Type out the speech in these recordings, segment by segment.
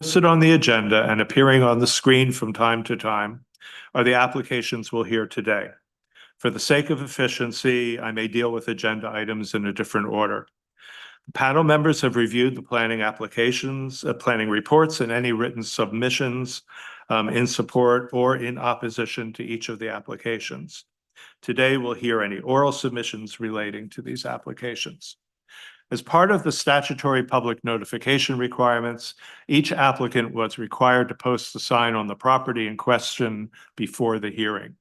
Listed on the agenda and appearing on the screen from time to time are the applications we'll hear today. For the sake of efficiency, I may deal with agenda items in a different order. The panel members have reviewed the planning applications, planning reports, and any written submissions in support or in opposition to each of the applications. Today, we'll hear any oral submissions relating to these applications. As part of the statutory public notification requirements, each applicant was required to post the sign on the property in question before the hearing.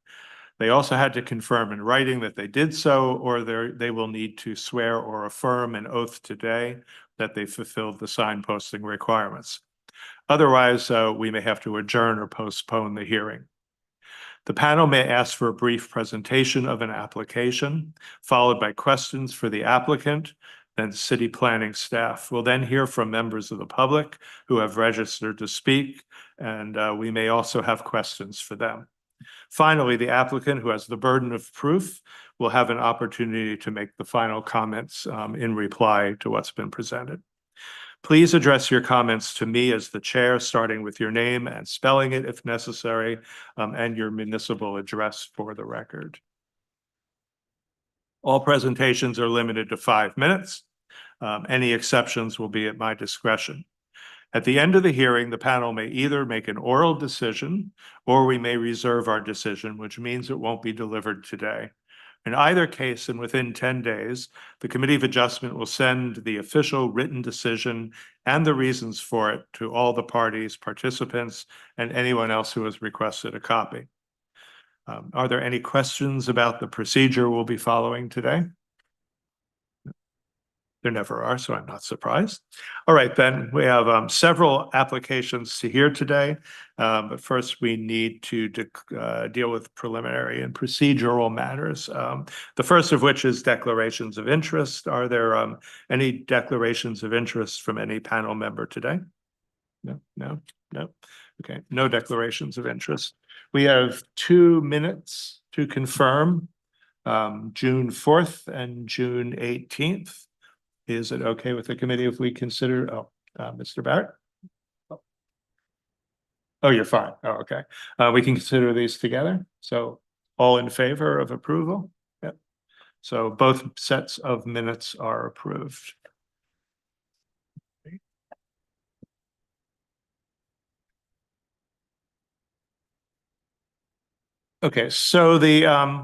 They also had to confirm in writing that they did so, or they will need to swear or affirm an oath today that they fulfilled the sign posting requirements. Otherwise, we may have to adjourn or postpone the hearing. The panel may ask for a brief presentation of an application, followed by questions for the applicant. Then city planning staff will then hear from members of the public who have registered to speak, and we may also have questions for them. Finally, the applicant, who has the burden of proof, will have an opportunity to make the final comments in reply to what's been presented. Please address your comments to me as the chair, starting with your name and spelling it if necessary, and your municipal address for the record. All presentations are limited to 5 minutes. Any exceptions will be at my discretion. At the end of the hearing, the panel may either make an oral decision or we may reserve our decision, which means it won't be delivered today. In either case, and within 10 days, the Committee of Adjustment will send the official written decision and the reasons for it to all the parties, participants, and anyone else who has requested a copy. Are there any questions about the procedure we'll be following today? There never are, so I'm not surprised. All right, then we have several applications to hear today, but first we need to deal with preliminary and procedural matters. The first of which is declarations of interest. Are there any declarations of interest from any panel member today? No. Okay, no declarations of interest. We have 2 minutes to confirm June 4th and June 18th. Is it okay with the committee if we consider, Mr. Barrett? Oh, you're fine. Oh, okay. We can consider these together. So all in favor of approval? Yep. So both sets of minutes are approved. Okay, so there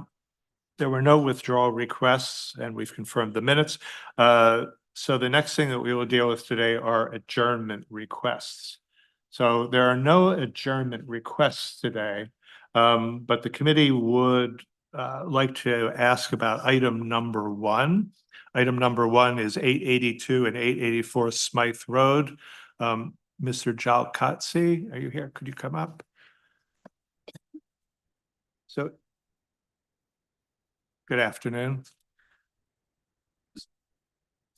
were no withdrawal requests and we've confirmed the minutes. So the next thing that we will deal with today are adjournment requests. So there are no adjournment requests today, but the committee would like to ask about item number 1. Item number 1 is 882 and 884 Smyth Road. Mr. Jalkatsi, are you here? Could you come up? So, good afternoon.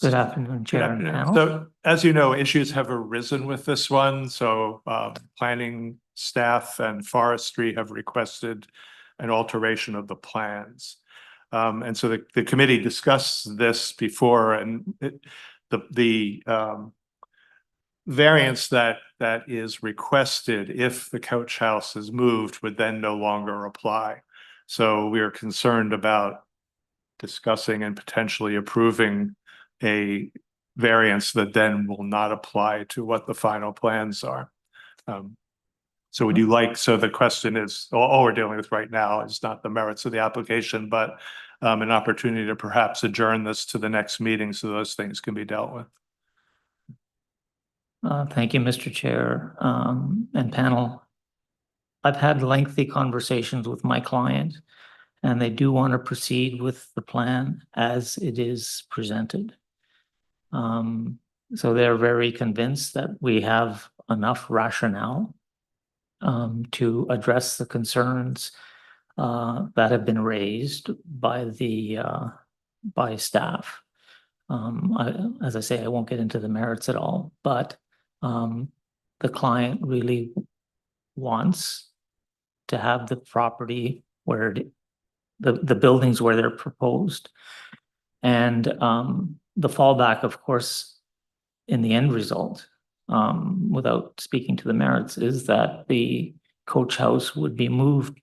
Good afternoon, Chair and panel. So, as you know, issues have arisen with this one. So, planning staff and forestry have requested an alteration of the plans. And so the committee discussed this before, and the variance that is requested if the coach house is moved would then no longer apply. So we are concerned about discussing and potentially approving a variance that then will not apply to what the final plans are. So would you like, so the question is, all we're dealing with right now is not the merits of the application, but an opportunity to perhaps adjourn this to the next meeting so those things can be dealt with. Thank you, Mr. Chair and panel. I've had lengthy conversations with my client, and they do want to proceed with the plan as it is presented. So they're very convinced that we have enough rationale to address the concerns that have been raised by by staff. As I say, I won't get into the merits at all, but the client really wants to have the property where the buildings where they're proposed. And the fallback, of course, in the end result without speaking to the merits, is that the coach house would be moved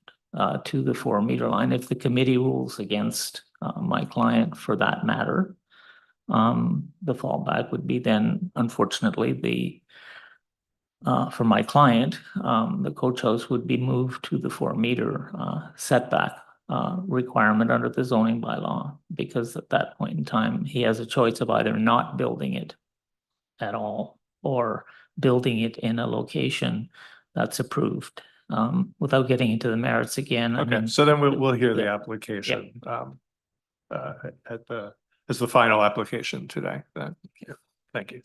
to the 4-meter line if the committee rules against my client for that matter. The fallback would be then, unfortunately, for my client, the coach house would be moved to the 4-meter setback requirement under the zoning bylaw, because at that point in time, he has a choice of either not building it at all or building it in a location that's approved. Without getting into the merits again, I Okay, mean, so then we'll hear the yeah. application as the final application today. Then, yeah. Thank you.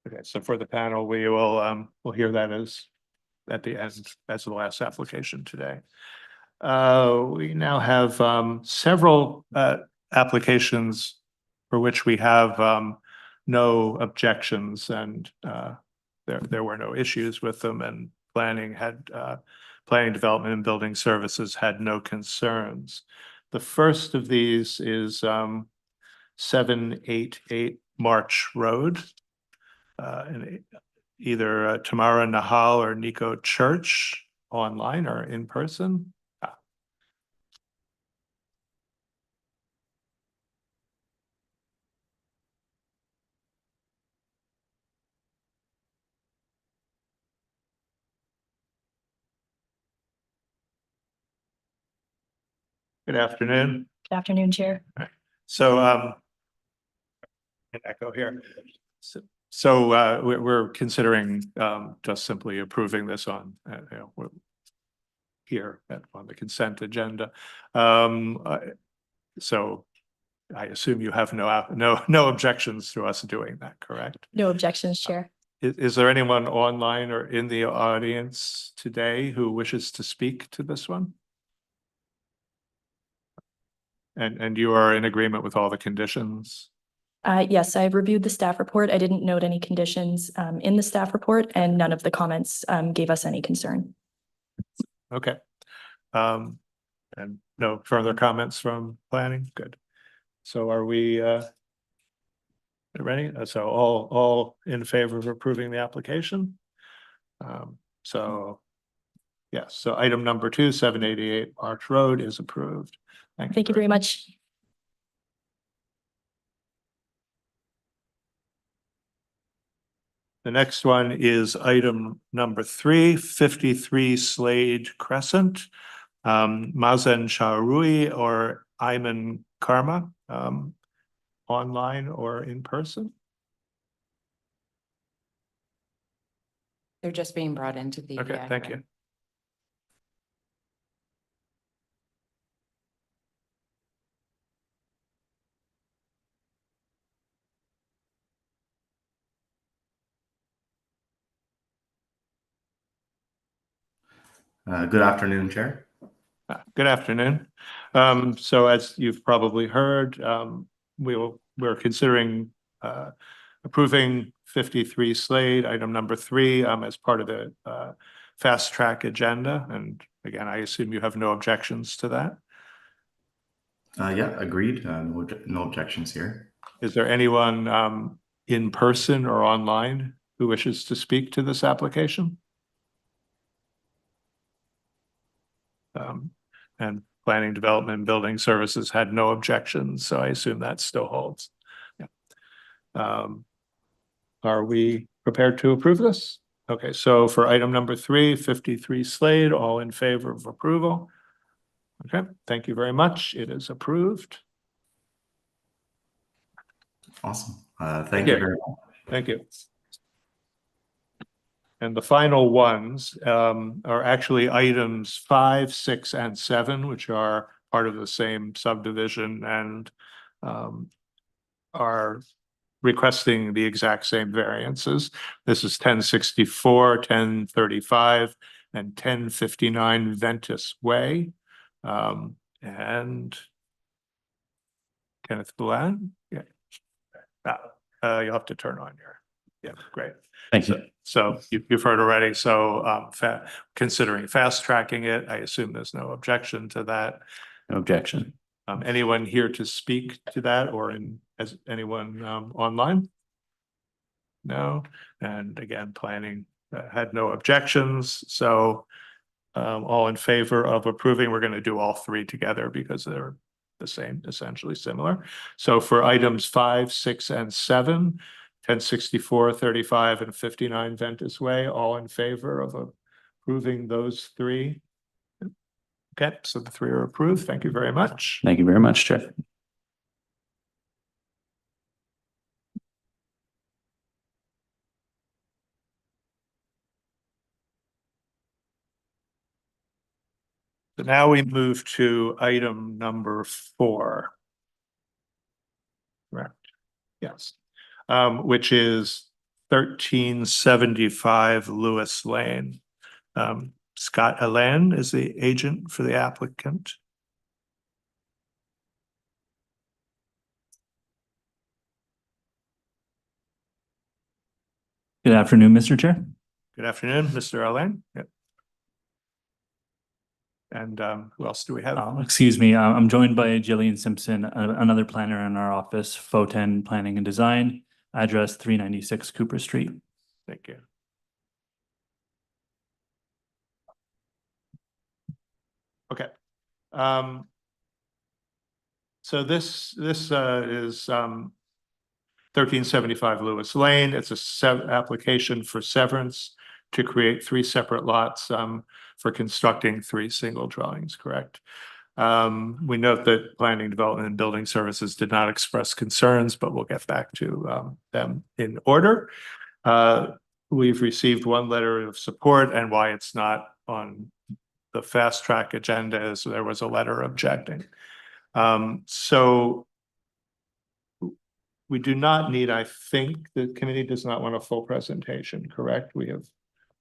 Okay, so for the panel, we will we'll hear that as at the end as the last application today. We now have several applications for which we have no objections, and there were no issues with them, and planning development and building services had no concerns. The first of these is 788 March Road. And either Tamara Nahal or Nico Church, online or in person. Good afternoon. Good afternoon, Chair. So an echo here. So we're considering just simply approving this on here on the consent agenda. So I assume you have no objections to us doing that, correct? No objections, Chair. Is there anyone online or in the audience today who wishes to speak to this one? And you are in agreement with all the conditions? Yes, I've reviewed the staff report. I didn't note any conditions in the staff report, and none of the comments gave us any concern. Okay. And no further comments from planning? Good. So are we ready? So all in favor of approving the application? So yes, so item number 2, 788 March Road is approved. Thank you very much. The next one is item number 3, 53 Slade Crescent. Mazen Shahrui or Ayman Karma, online or in person? They're just being brought into the. Okay, thank you. Good afternoon, Chair. Good afternoon. So as you've probably heard, we're considering approving 53 Slade, item number 3, as part of the fast track agenda. And again, I assume you have no objections to that. Yeah, agreed. No objections here. Is there anyone in person or online who wishes to speak to this application? And planning, development, and building services had no objections, so I assume that still holds. Yeah. Are we prepared to approve this? Okay, so for item number 3, 53 Slade, all in favor of approval? Okay, thank you very much. It is approved. Awesome. Thank you very much. Thank you. And the final ones are actually items 5, 6, and 7, which are part of the same subdivision and are requesting the exact same variances. This is 1064, 1035, and 1059 Ventus Way. And Kenneth Bland. Yeah. You'll have to turn on your Yeah, great. Thank you. So you've heard already. So considering fast tracking it, I assume there's no objection to that. No objection. Anyone here to speak to that, or as anyone online? No. And again, planning had no objections. So all in favor of approving, we're going to do all three together because they're the same, essentially similar. So for items 5, 6, and 7, 1064, 35, and 59 Ventus Way, all in favor of approving those three? Okay, so the three are approved. Thank you very much. Thank you very much, Chair. So now we move to item number 4. Correct. Yes. Which is 1375 Lewis Lane. Scott Allen is the agent for the applicant. Good afternoon, Mr. Chair. Good afternoon, Mr. Allen. Yep. And who else do we have? Excuse me, I'm joined by Jillian Simpson, another planner in our office, FO10 Planning and Design, address 396 Cooper Street. Thank you. Okay. So this is 1375 Lewis Lane. It's a application for severance to create 3 separate lots for constructing 3 single dwellings, correct? We note that Planning, Development, and Building Services did not express concerns, but we'll get back to them in order. We've received 1 letter of support, and why it's not on the fast track agenda is there was a letter objecting. So we do not need, I think the committee does not want a full presentation, correct? We have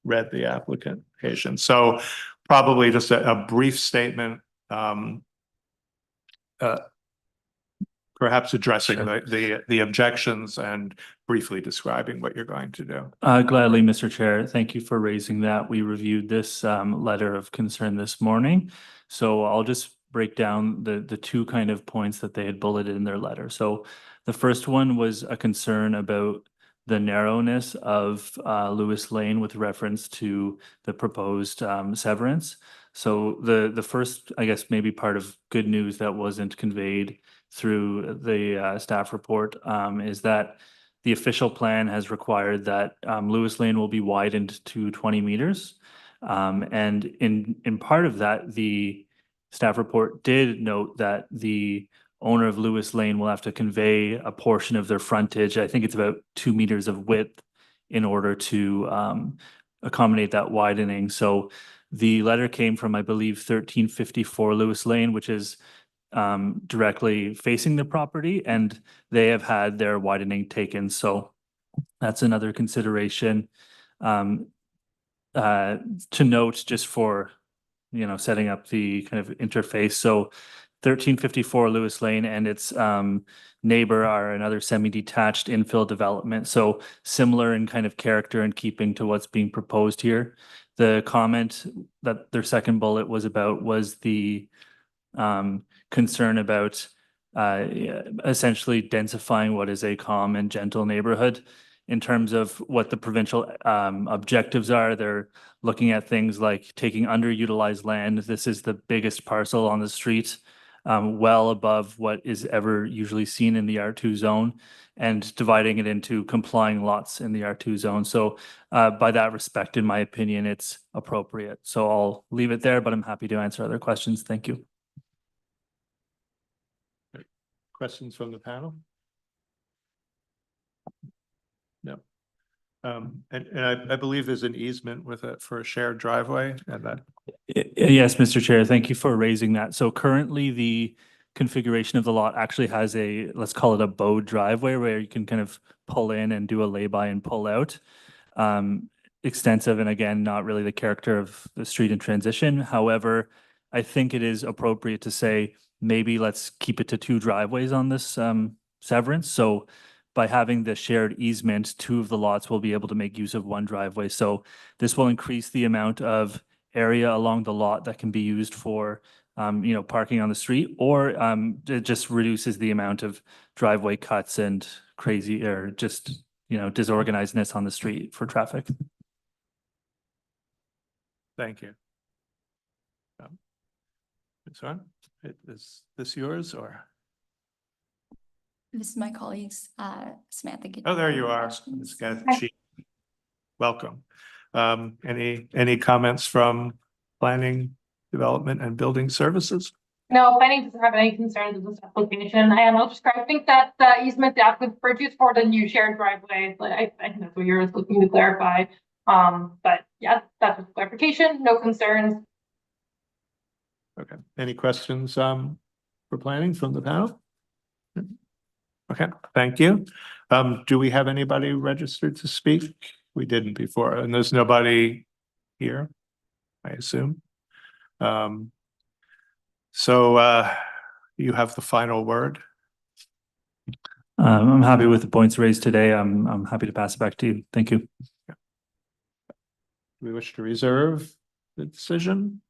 read the application. So probably just a brief statement, perhaps addressing the objections and briefly describing what you're going to do. Gladly, Mr. Chair. Thank you for raising that. We reviewed this letter of concern this morning. So I'll just break down the 2 kind of points that they had bulleted in their letter. So the first one was a concern about the narrowness of Lewis Lane with reference to the proposed severance. So the first, I guess, maybe part of good news that wasn't conveyed through the staff report is that the official plan has required that Lewis Lane will be widened to 20 meters. And in part of that, the staff report did note that the owner of Lewis Lane will have to convey a portion of their frontage. I think it's about 2 meters of width in order to accommodate that widening. So the letter came from, I believe, 1354 Lewis Lane, which is directly facing the property, and they have had their widening taken. So that's another consideration to note, just for, setting up the kind of interface. So 1354 Lewis Lane and its neighbor are another semi-detached infill development. So similar in kind of character and keeping to what's being proposed here. The comment that their second bullet was about was the concern about essentially densifying what is a calm and gentle neighborhood. In terms of what the provincial objectives are, they're looking at things like taking underutilized land. This is the biggest parcel on the street, well above what is ever usually seen in the R2 zone, and dividing it into complying lots in the R2 zone. So by that respect, in my opinion, it's appropriate. So I'll leave it there, but I'm happy to answer other questions. Thank you. Questions from the panel? No. And I believe there's an easement with it for a shared driveway and that. Yes, Mr. Chair, thank you for raising that. So currently the configuration of the lot actually has a, let's call it a bow driveway, where you can kind of pull in and do a lay-by and pull out. Extensive, and again, not really the character of the street in transition. However, I think it is appropriate to say maybe let's keep it to 2 driveways on this severance. So by having the shared easement, 2 of the lots will be able to make use of 1 driveway. So this will increase the amount of area along the lot that can be used for, parking on the street, or it just reduces the amount of driveway cuts and crazy or just, disorganizedness on the street for traffic. Thank you. Sorry, is this yours or? This is my colleagues, Samantha. Oh, there you are. Ms. Gatchi. Welcome. Any comments from planning, development and building services? No, planning doesn't have any concerns with this application. I'll just, I think that the easement the applicant purchased for the new shared driveway, I think that's what you're looking to clarify. But yeah, that's just clarification, no concerns. Okay, any questions for planning from the panel? Okay, thank you. Do we have anybody registered to speak? We didn't before, and there's nobody here, I assume. So you have the final word. I'm happy with the points raised today. I'm happy to pass it back to you. Thank you. Do we wish to reserve the decision?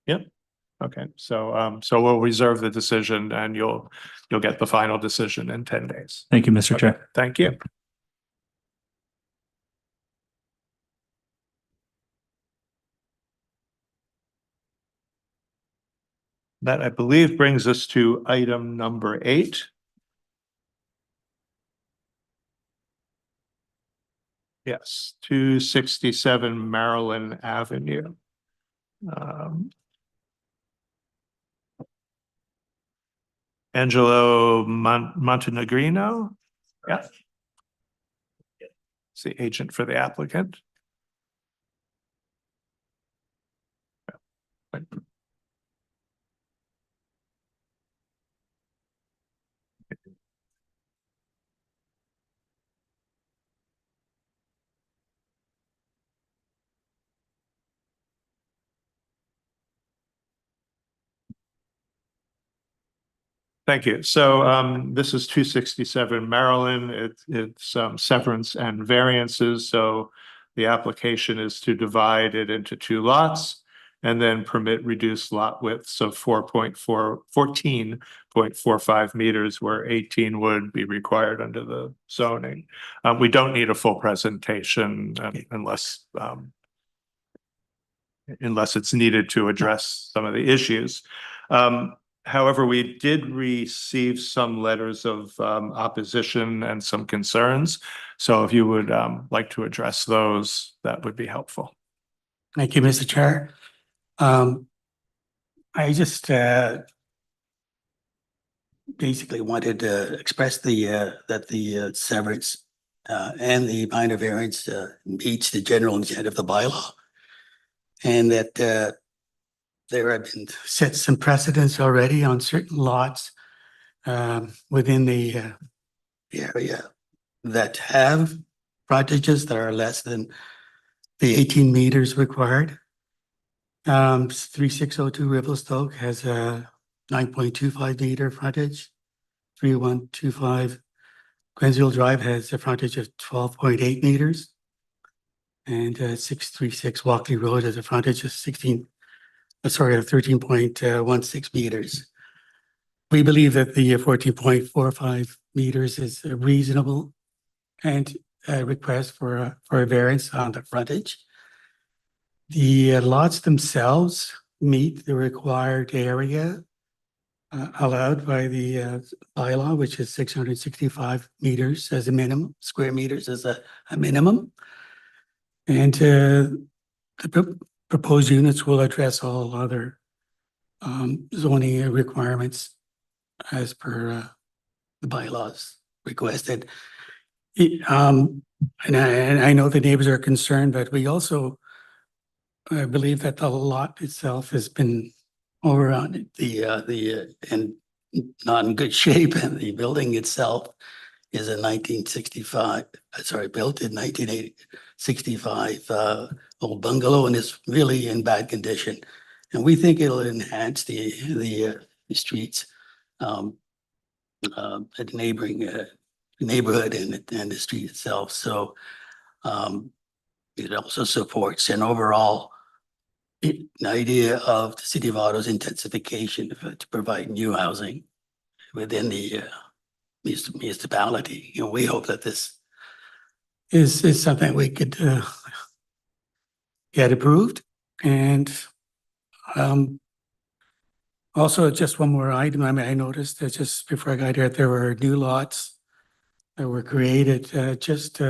Yep. Okay, so we'll reserve the decision and you'll get the final decision in 10 days. Thank you, Mr. Chair. Thank you. That, I believe, brings us to item number 8. Yes, 267 Marilyn Avenue. Angelo Montenegrino. Yeah. It's the agent for the applicant. Thank you. So this is 267 Maryland. It's severance and variances. So the application is to divide it into 2 lots and then permit reduced lot widths of 14.45 meters where 18 would be required under the zoning. We don't need a full presentation unless it's needed to address some of the issues. However, we did receive some letters of opposition and some concerns. So if you would like to address those, that would be helpful. Thank you, Mr. Chair. I just basically wanted to express that the severance and the minor variance meets the general intent of the bylaw, and that there have been set some precedents already on certain lots within the area that have frontages that are less than the 18 meters required. 3602 Revelstoke has a 9.25 meter frontage. 3125 Quensville Drive has a frontage of 12.8 meters. And 636 Walkley Road has a frontage of 13.16 meters. We believe that the 14.45 meters is reasonable and a request for a variance on the frontage. The lots themselves meet the required area allowed by the bylaw, which is 665 meters as a minimum, square meters as a minimum. And the proposed units will address all other zoning requirements as per the bylaws requested. And I know the neighbors are concerned, but we also believe that the lot itself has been over on and not in good shape, and the building itself is a 1965, built in 1965 old bungalow, and is really in bad condition. And we think it'll enhance the streets at neighboring neighborhood and the street itself. So it also supports an overall idea of the City of Ottawa's intensification to provide new housing within the municipality. We hope that this is something we could get approved. And also just one more item. I mean, I noticed that just before I got here, there were new lots that were created just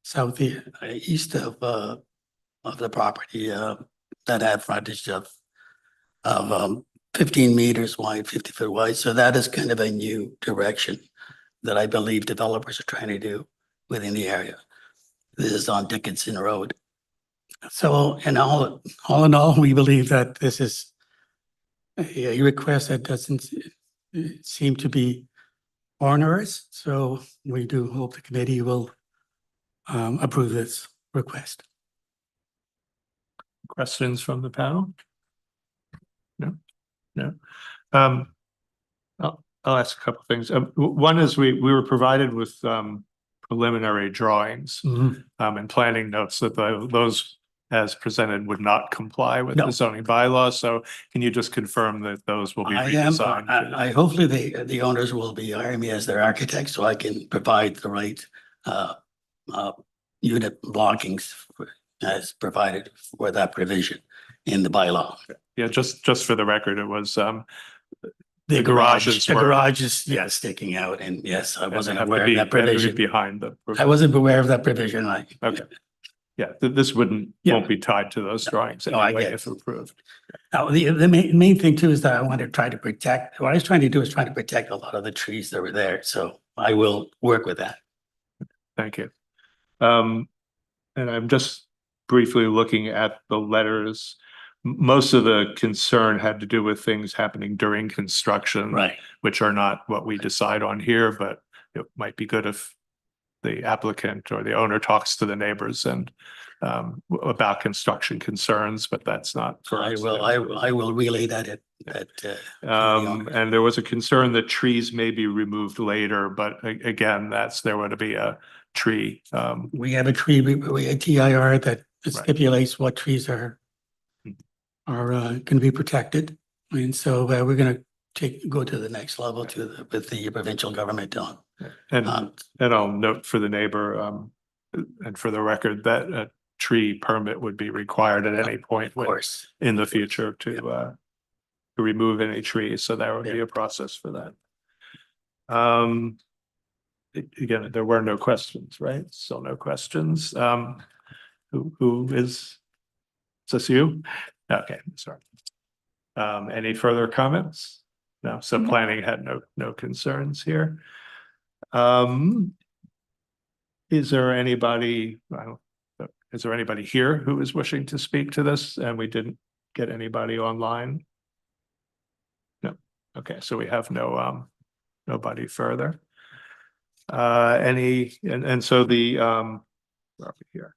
southeast of the property that had frontage of 15 meters wide, 50-foot wide. So that is kind of a new direction that I believe developers are trying to do within the area. This is on Dickinson Road. So, and all in all, we believe that this is a request that doesn't seem to be onerous. So we do hope the committee will approve this request. Questions from the panel? No. I'll ask a couple things. One is we were provided with preliminary drawings and planning notes that those as presented would not comply with the zoning bylaws. So can you just confirm that those will be redesigned? I hopefully the owners will be hiring me as their architect so I can provide the right unit blockings as provided for that provision in the bylaw. Yeah, just for the record, it was the garage is sticking out, and yes, I wasn't aware of that provision. Behind the I wasn't aware of that provision. Okay. Yeah, this won't be tied to those drawings anyway if approved. The main thing too is that I want to try to protect. What I was trying to do is try to protect a lot of the trees that were there. So I will work with that. Thank you. And I'm just briefly looking at the letters. Most of the concern had to do with things happening during construction, Right. which are not what we decide on here, but it might be good if the applicant or the owner talks to the neighbors and about construction concerns, but that's not for us. I will relay that and there was a concern that trees may be removed later, but again, there would be a tree. We have a TIR that stipulates what trees are going to be protected, and so we're going to go to the next level with the provincial government on. And I'll note for the neighbor and for the record that a tree permit would be required at any point in the future to remove any trees. So there would be a process for that. Again, there were no questions, right? Still no questions. Who is this you? Okay, sorry. Any further comments? No, so planning had no concerns here. Is there anybody here who is wishing to speak to this and we didn't get anybody online? No. Okay, so we have nobody further. So the where are we here?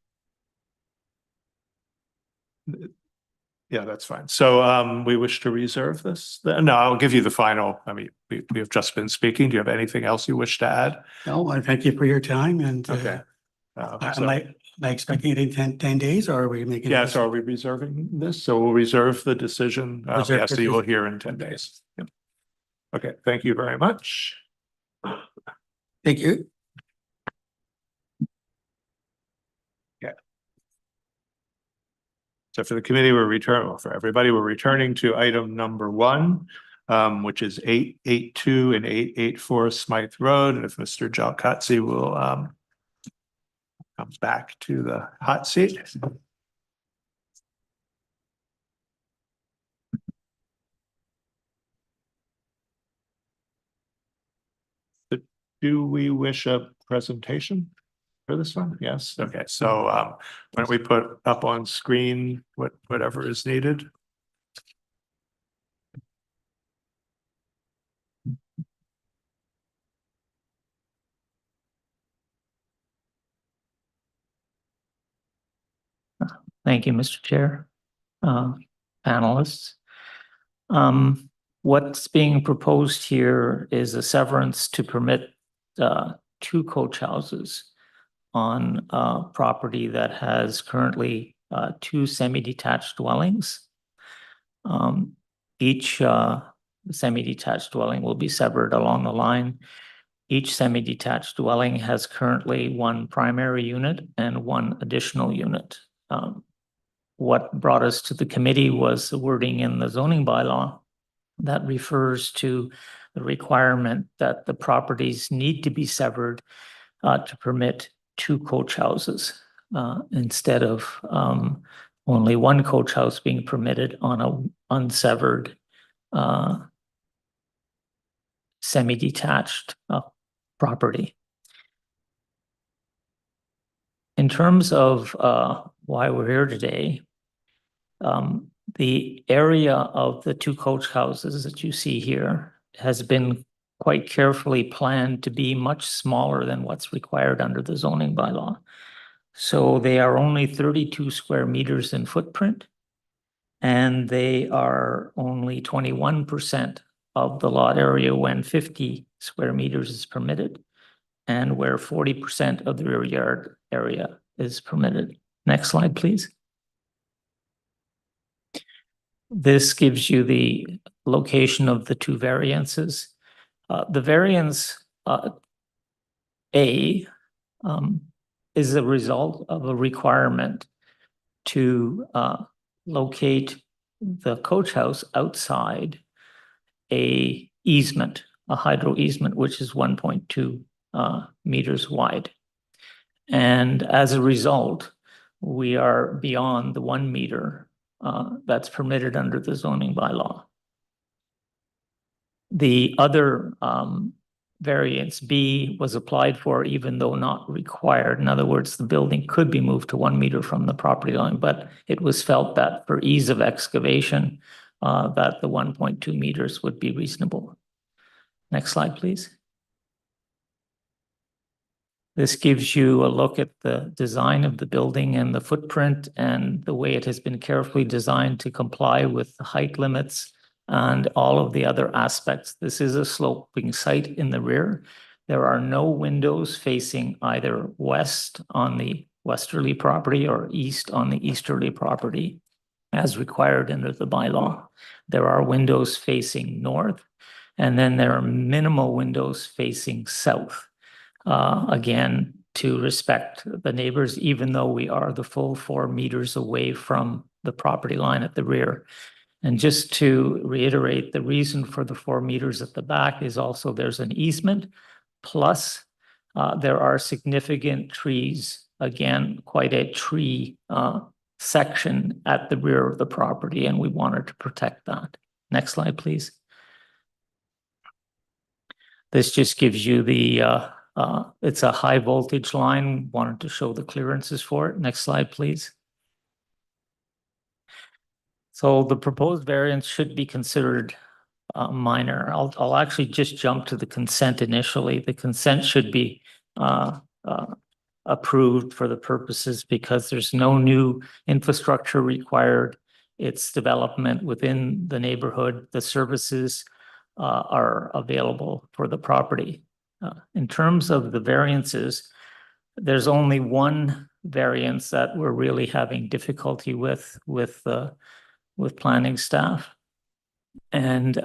Yeah, that's fine. So we wish to reserve this. No, I'll give you the final. I mean, we have just been speaking. Do you have anything else you wish to add? No, I thank you for your time. And okay. Am I expecting it in 10 days or are we making? Yeah, so are we reserving this? So we'll reserve the decision. Yeah, so you will hear in 10 days. Yep. Okay, thank you very much. Thank you. So for the committee, for everybody, we're returning to item number 1, which is 882 and 884 Smyth Road. And if Mr. Jalkatsi will come back to the hot seat. Do we wish a presentation for this one? Yes. Okay. So why don't we put up on screen whatever is needed? Thank you, Mr. Chair. Panelists. What's being proposed here is a severance to permit two coach houses on a property that has currently two semi-detached dwellings. Each semi-detached dwelling will be severed along the line. Each semi-detached dwelling has currently one primary unit and one additional unit. What brought us to the committee was the wording in the zoning bylaw that refers to the requirement that the properties need to be severed to permit two coach houses instead of only one coach house being permitted on a unsevered semi-detached property. In terms of why we're here today, the area of the two coach houses that you see here has been quite carefully planned to be much smaller than what's required under the zoning bylaw. So they are only 32 square meters in footprint, and they are only 21% of the lot area when 50 square meters is permitted, and where 40% of the rear yard area is permitted. Next slide, please. This gives you the location of the two variances. The variance A is a result of a requirement to locate the coach house outside a easement, a hydro easement, which is 1.2 meters wide. And as a result, we are beyond the 1 meter that's permitted under the zoning bylaw. The other variance B was applied for even though not required. In other words, the building could be moved to 1 meter from the property line, but it was felt that for ease of excavation, that the 1.2 meters would be reasonable. Next slide, please. This gives you a look at the design of the building and the footprint and the way it has been carefully designed to comply with the height limits and all of the other aspects. This is a sloping site in the rear. There are no windows facing either west on the westerly property or east on the easterly property as required under the bylaw. There are windows facing north, and then there are minimal windows facing south. Again, to respect the neighbors, even though we are the full 4 meters away from the property line at the rear. And just to reiterate, the reason for the 4 meters at the back is also there's an easement, plus there are significant trees, again, quite a tree section at the rear of the property, and we wanted to protect that. Next slide, please. This just gives you the it's a high voltage line, wanted to show the clearances for it. Next slide, please. So the proposed variance should be considered minor. I'll actually just jump to the consent initially. The consent should be approved for the purposes because there's no new infrastructure required. It's development within the neighborhood. The services are available for the property. In terms of the variances, there's only one variance that we're really having difficulty with planning staff. And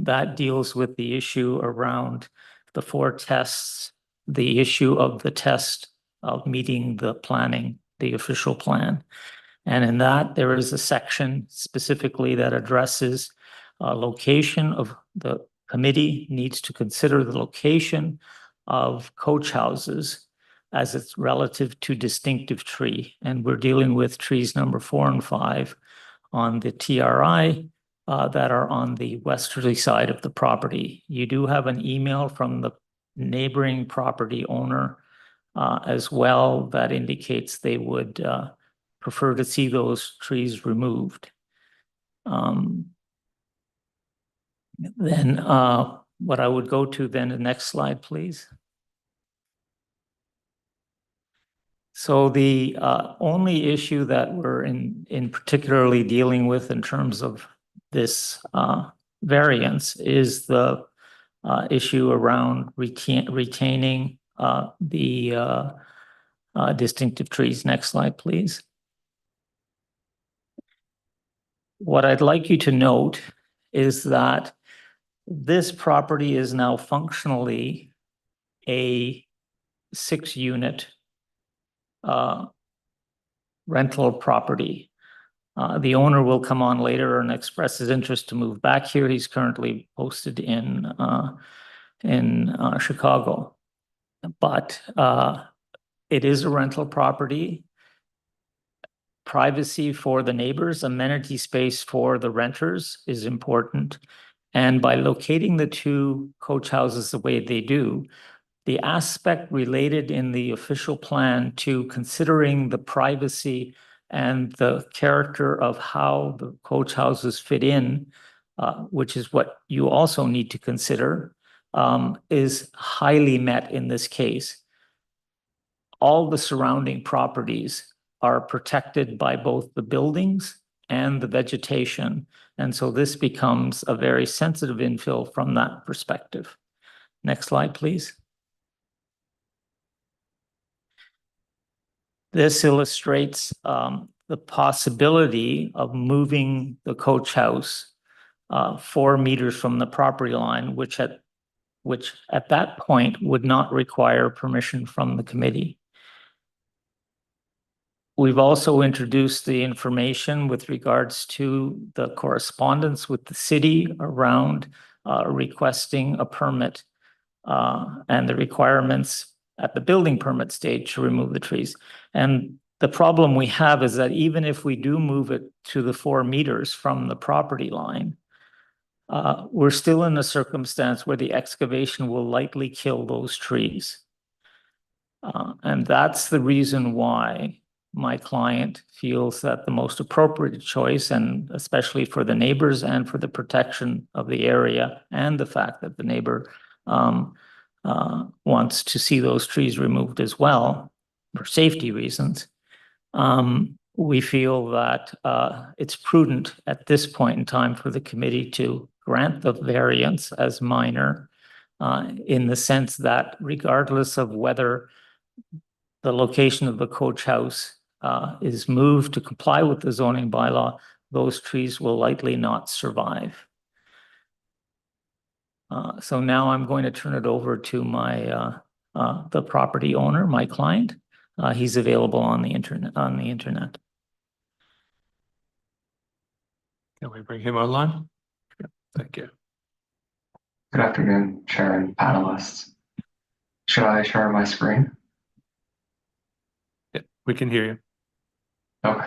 that deals with the issue around the 4 tests, the issue of the test of meeting the planning, the official plan. And in that, there is a section specifically that addresses location of the committee needs to consider the location of coach houses as it's relative to distinctive tree. And we're dealing with trees number 4 and 5 on the TRI that are on the westerly side of the property. You do have an email from the neighboring property owner as well that indicates they would prefer to see those trees removed. Then what I would go to then, the next slide, please. So the only issue that we're in particularly dealing with in terms of this variance is the issue around retaining the distinctive trees. Next slide, please. What I'd like you to note is that this property is now functionally a 6-unit rental property. The owner will come on later and express his interest to move back here. He's currently posted in Chicago. But it is a rental property. Privacy for the neighbors, amenity space for the renters is important. And by locating the two coach houses the way they do, the aspect related in the official plan to considering the privacy and the character of how the coach houses fit in, which is what you also need to consider, is highly met in this case. All the surrounding properties are protected by both the buildings and the vegetation. And so this becomes a very sensitive infill from that perspective. Next slide, please. This illustrates the possibility of moving the coach house 4 meters from the property line, which at that point would not require permission from the committee. We've also introduced the information with regards to the correspondence with the city around requesting a permit and the requirements at the building permit stage to remove the trees. And the problem we have is that even if we do move it to the 4 meters from the property line, we're still in a circumstance where the excavation will likely kill those trees. And that's the reason why my client feels that the most appropriate choice, and especially for the neighbors and for the protection of the area and the fact that the neighbor wants to see those trees removed as well for safety reasons, we feel that it's prudent at this point in time for the committee to grant the variance as minor in the sense that regardless of whether the location of the coach house is moved to comply with the zoning bylaw, those trees will likely not survive. So now I'm going to turn it over to the property owner, my client. He's available on the internet. Can we bring him online? Thank you. Good afternoon, Chair and panelists. Should I share my screen? Yeah, we can hear you. Okay.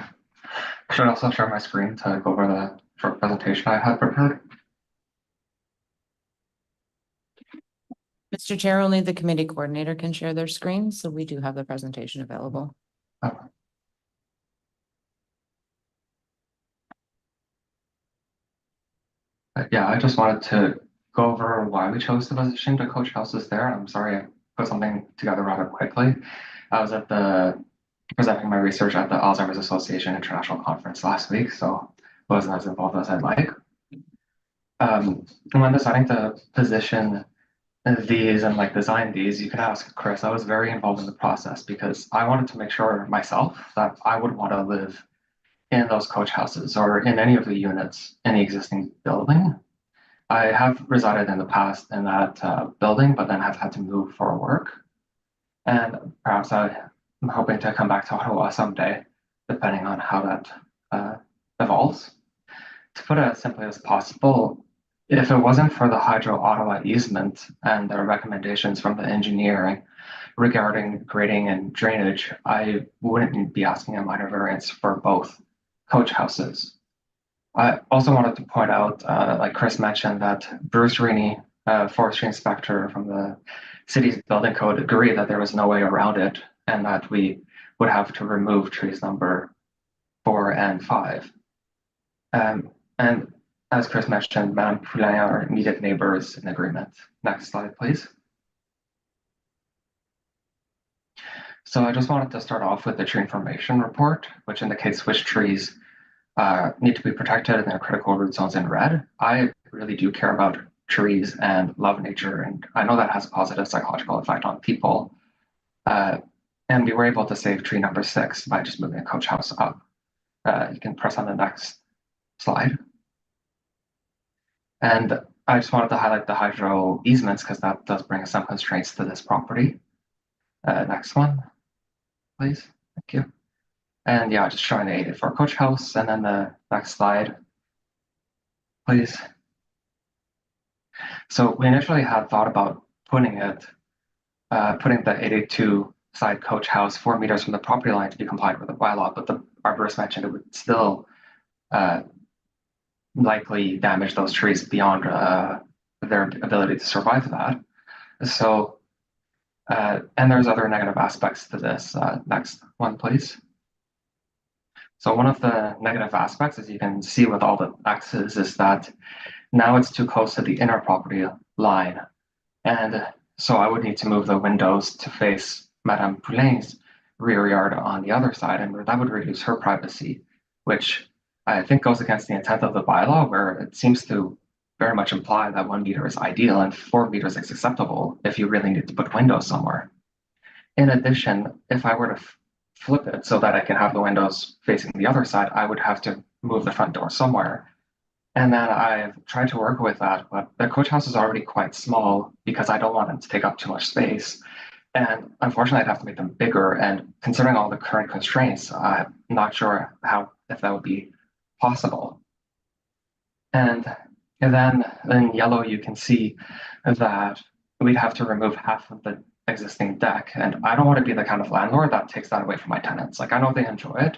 Should I also share my screen to go over the short presentation I had prepared? Mr. Chair, only the committee coordinator can share their screen, so we do have the presentation available. Okay. Yeah, I just wanted to go over why we chose to position the coach houses there. I'm sorry I put something together rather quickly. I was presenting my research at the Alzheimer's Association International Conference last week, so wasn't as involved as I'd like. When deciding to position these and design these, you can ask Chris. I was very involved in the process because I wanted to make sure myself that I would want to live in those coach houses or in any of the units in the existing building. I have resided in the past in that building, but then have had to move for work. And perhaps I'm hoping to come back to Ottawa someday, depending on how that evolves. To put it as simply as possible, if it wasn't for the Hydro Ottawa easement and the recommendations from the engineering regarding grading and drainage, I wouldn't be asking a minor variance for both coach houses. I also wanted to point out, like Chris mentioned, that Bruce Reaney, forestry inspector from the city's building code, agreed that there was no way around it and that we would have to remove trees number 4 and 5. And as Chris mentioned, Madame Poulin are immediate neighbors in agreement. Next slide, please. So I just wanted to start off with the tree information report, which indicates which trees need to be protected in their critical root zones in red. I really do care about trees and love nature. And I know that has a positive psychological effect on people. And we were able to save tree number 6 by just moving a coach house up. You can press on the next slide. And I just wanted to highlight the hydro easements because that does bring some constraints to this property. Next one, please. Thank you. And yeah, just showing the 84 coach house. And then the next slide, please. So we initially had thought about putting the 882 side coach house 4 meters from the property line to be compliant with the bylaw, but the arborist mentioned it would still likely damage those trees beyond their ability to survive that. So, and there's other negative aspects to this. Next one, please. So one of the negative aspects, as you can see with all the X's, is that now it's too close to the inner property line. And so I would need to move the windows to face Madame Poulin's rear yard on the other side, and that would reduce her privacy, which I think goes against the intent of the bylaw, where it seems to very much imply that 1 meter is ideal and 4 meters is acceptable if you really need to put windows somewhere. In addition, if I were to flip it so that I can have the windows facing the other side, I would have to move the front door somewhere. And then I've tried to work with that, but the coach house is already quite small because I don't want them to take up too much space. And unfortunately, I'd have to make them bigger. And considering all the current constraints, I'm not sure if that would be possible. And then in yellow, you can see that we'd have to remove half of the existing deck. And I don't want to be the kind of landlord that takes that away from my tenants. Like, I know they enjoy it,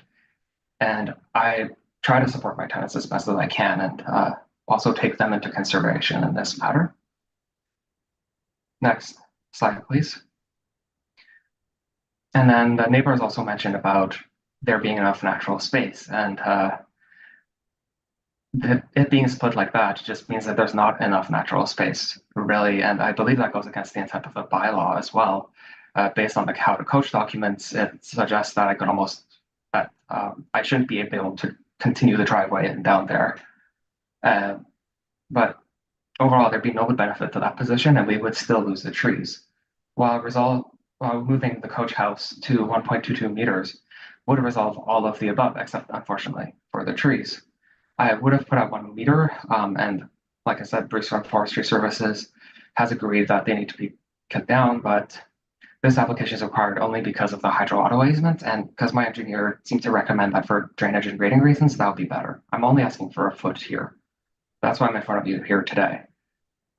and I try to support my tenants as best as I can, and also take them into consideration in this matter. Next slide, please. And then the neighbors also mentioned about there being enough natural space, and it being split like that just means that there's not enough natural space, really. And I believe that goes against the intent of the bylaw as well. Based on the how to coach documents, it suggests that I shouldn't be able to continue the driveway and down there. But overall, there'd be no benefit to that position, and we would still lose the trees. While moving the coach house to 1.22 meters would resolve all of the above, except unfortunately for the trees. I would have put out 1 meter, and like I said, Bruce from Forestry Services has agreed that they need to be cut down, but this application is required only because of the hydro auto easement, and because my engineer seemed to recommend that for drainage and grading reasons, that would be better. I'm only asking for a foot here. That's why I'm in front of you here today.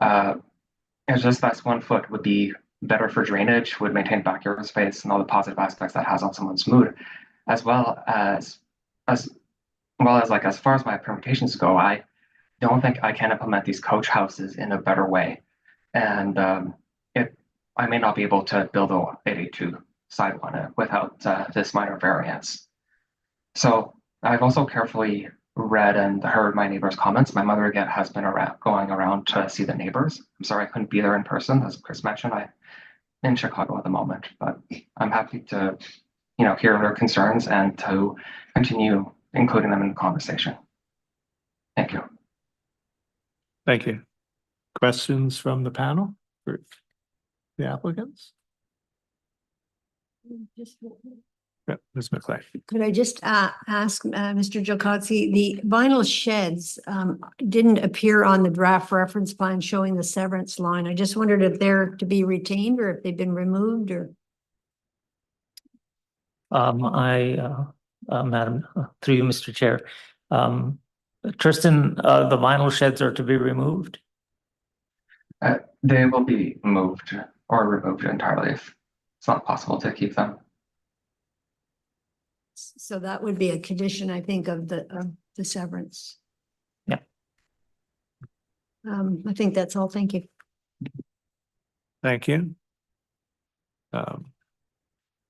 It's just that 1 foot would be better for drainage, would maintain backyard space and all the positive aspects that has on someone's mood, as far as my permutations go, I don't think I can implement these coach houses in a better way. And I may not be able to build a 882 side one without this minor variance. So I've also carefully read and heard my neighbors' comments. My mother again has been going around to see the neighbors. I'm sorry I couldn't be there in person, as Chris mentioned. I'm in Chicago at the moment, but I'm happy to, hear their concerns and to continue including them in the conversation. Thank you. Thank you. Questions from the panel for the applicants? Yeah, Ms. McLean. Could I just ask Mr. Jokotsi, the vinyl sheds didn't appear on the draft reference plan showing the severance line. I just wondered if they're to be retained or if they've been removed or. Madam, through you, Mr. Chair. Tristan, the vinyl sheds are to be removed? They will be moved or removed entirely if it's not possible to keep them. So that would be a condition, I think, of the severance. Yeah. I think that's all. Thank you. Thank you.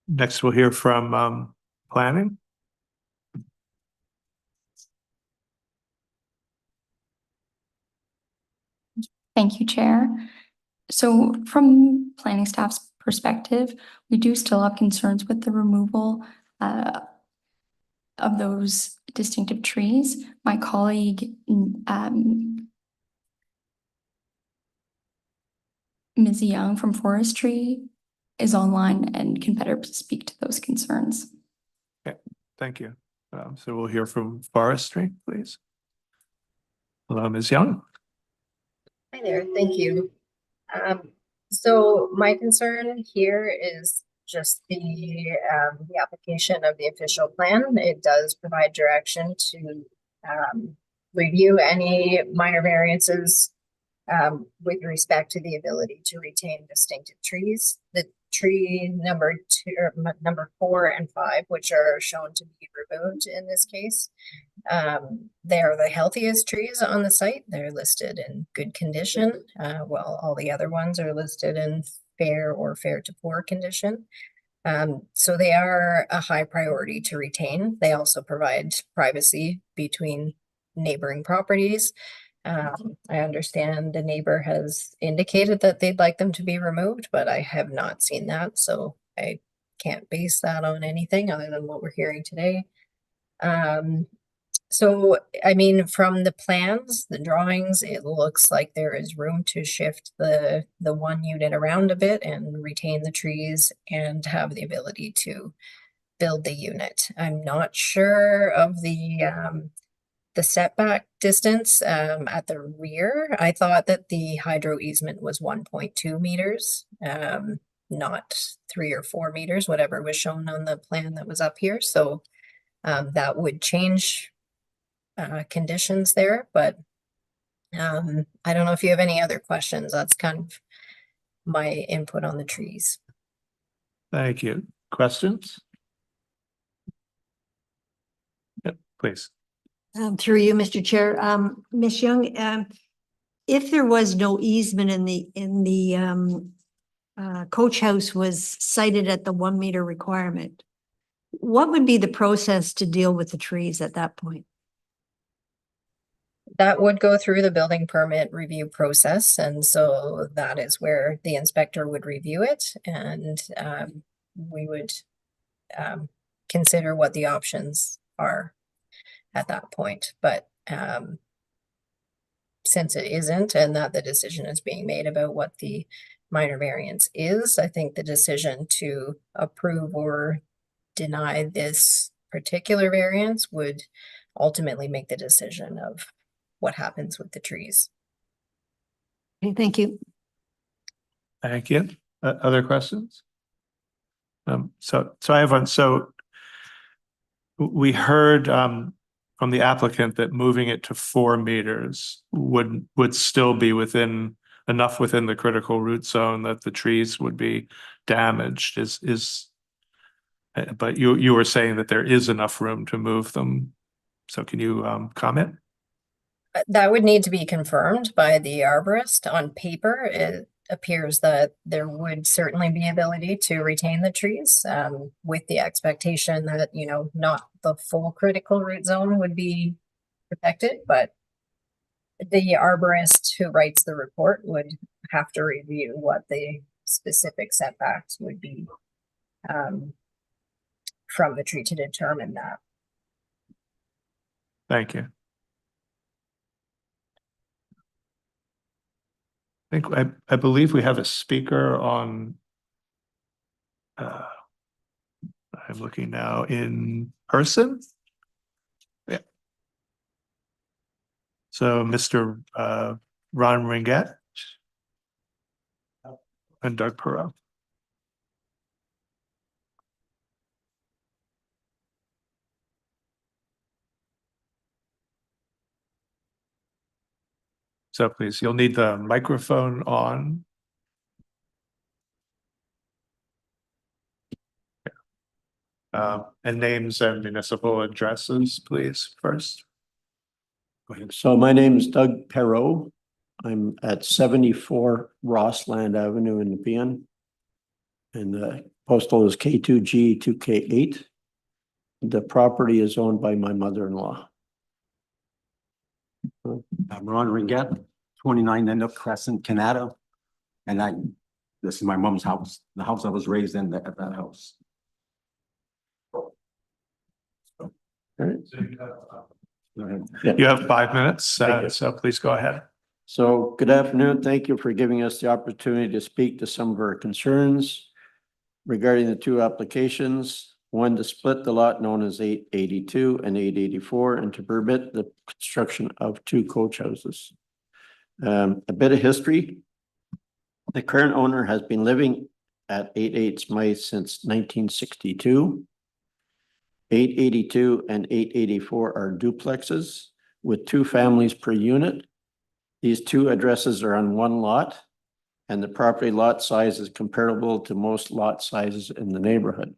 Next, we'll hear from planning. Thank you, Chair. So from planning staff's perspective, we do still have concerns with the removal of those distinctive trees. My colleague Ms. Young from Forestry is online and can better speak to those concerns. Thank you. So we'll hear from Forestry, please. Hello, Ms. Young. Hi there, thank you. So my concern here is just the application of the official plan. It does provide direction to review any minor variances with respect to the ability to retain distinctive trees. The tree number 4 and 5, which are shown to be removed in this case, they are the healthiest trees on the site. They're listed in good condition, while all the other ones are listed in fair or fair to poor condition. So they are a high priority to retain. They also provide privacy between neighboring properties. I understand the neighbor has indicated that they'd like them to be removed, but I have not seen that, so I can't base that on anything other than what we're hearing today. So, I mean, from the plans, the drawings, it looks like there is room to shift the one unit around a bit and retain the trees and have the ability to build the unit. I'm not sure of the setback distance at the rear. I thought that the hydro easement was 1.2 meters, not 3 or 4 meters, whatever was shown on the plan that was up here. So that would change conditions there, but I don't know if you have any other questions. That's kind of my input on the trees. Thank you. Questions? Yep, please. Through you, Mr. Chair, Ms. Young, if there was no easement in the coach house was cited at the 1 meter requirement, what would be the process to deal with the trees at that point? That would go through the building permit review process, and so that is where the inspector would review it, and we would consider what the options are at that point. But since it isn't, and that the decision is being made about what the minor variance is, I think the decision to approve or deny this particular variance would ultimately make the decision of what happens with the trees. Okay, thank you. Thank you. Other questions? So I have one. So we heard from the applicant that moving it to 4 meters would still be enough within the critical root zone that the trees would be damaged. But you were saying that there is enough room to move them. So can you comment? That would need to be confirmed by the arborist. On paper, it appears that there would certainly be ability to retain the trees, with the expectation that, you know, not the full critical root zone would be protected, but the arborist who writes the report would have to review what the specific setbacks would be from the tree to determine that. Thank you. I believe we have a speaker on. I'm looking now in person. Yeah. So Mr. Ron Ringette and Doug Perot. So please, you'll need the microphone on. And names and municipal addresses, please, first. So my name is Doug Perot. I'm at 74 Rossland Avenue in Nepean. And the postal is K2G 2K8. The property is owned by my mother-in-law. I'm Ron Ringette, 29 Untitled Crescent, Canada. And this is my mom's house, the house I was raised in at that house. All right. You have 5 minutes, so please go ahead. So good afternoon. Thank you for giving us the opportunity to speak to some of our concerns regarding the two applications. One, to split the lot known as 882 and 884 and to permit the construction of two coach houses. A bit of history. The current owner has been living at 88 Smyth since 1962. 882 and 884 are duplexes with two families per unit. These two addresses are on one lot, and the property lot size is comparable to most lot sizes in the neighborhood.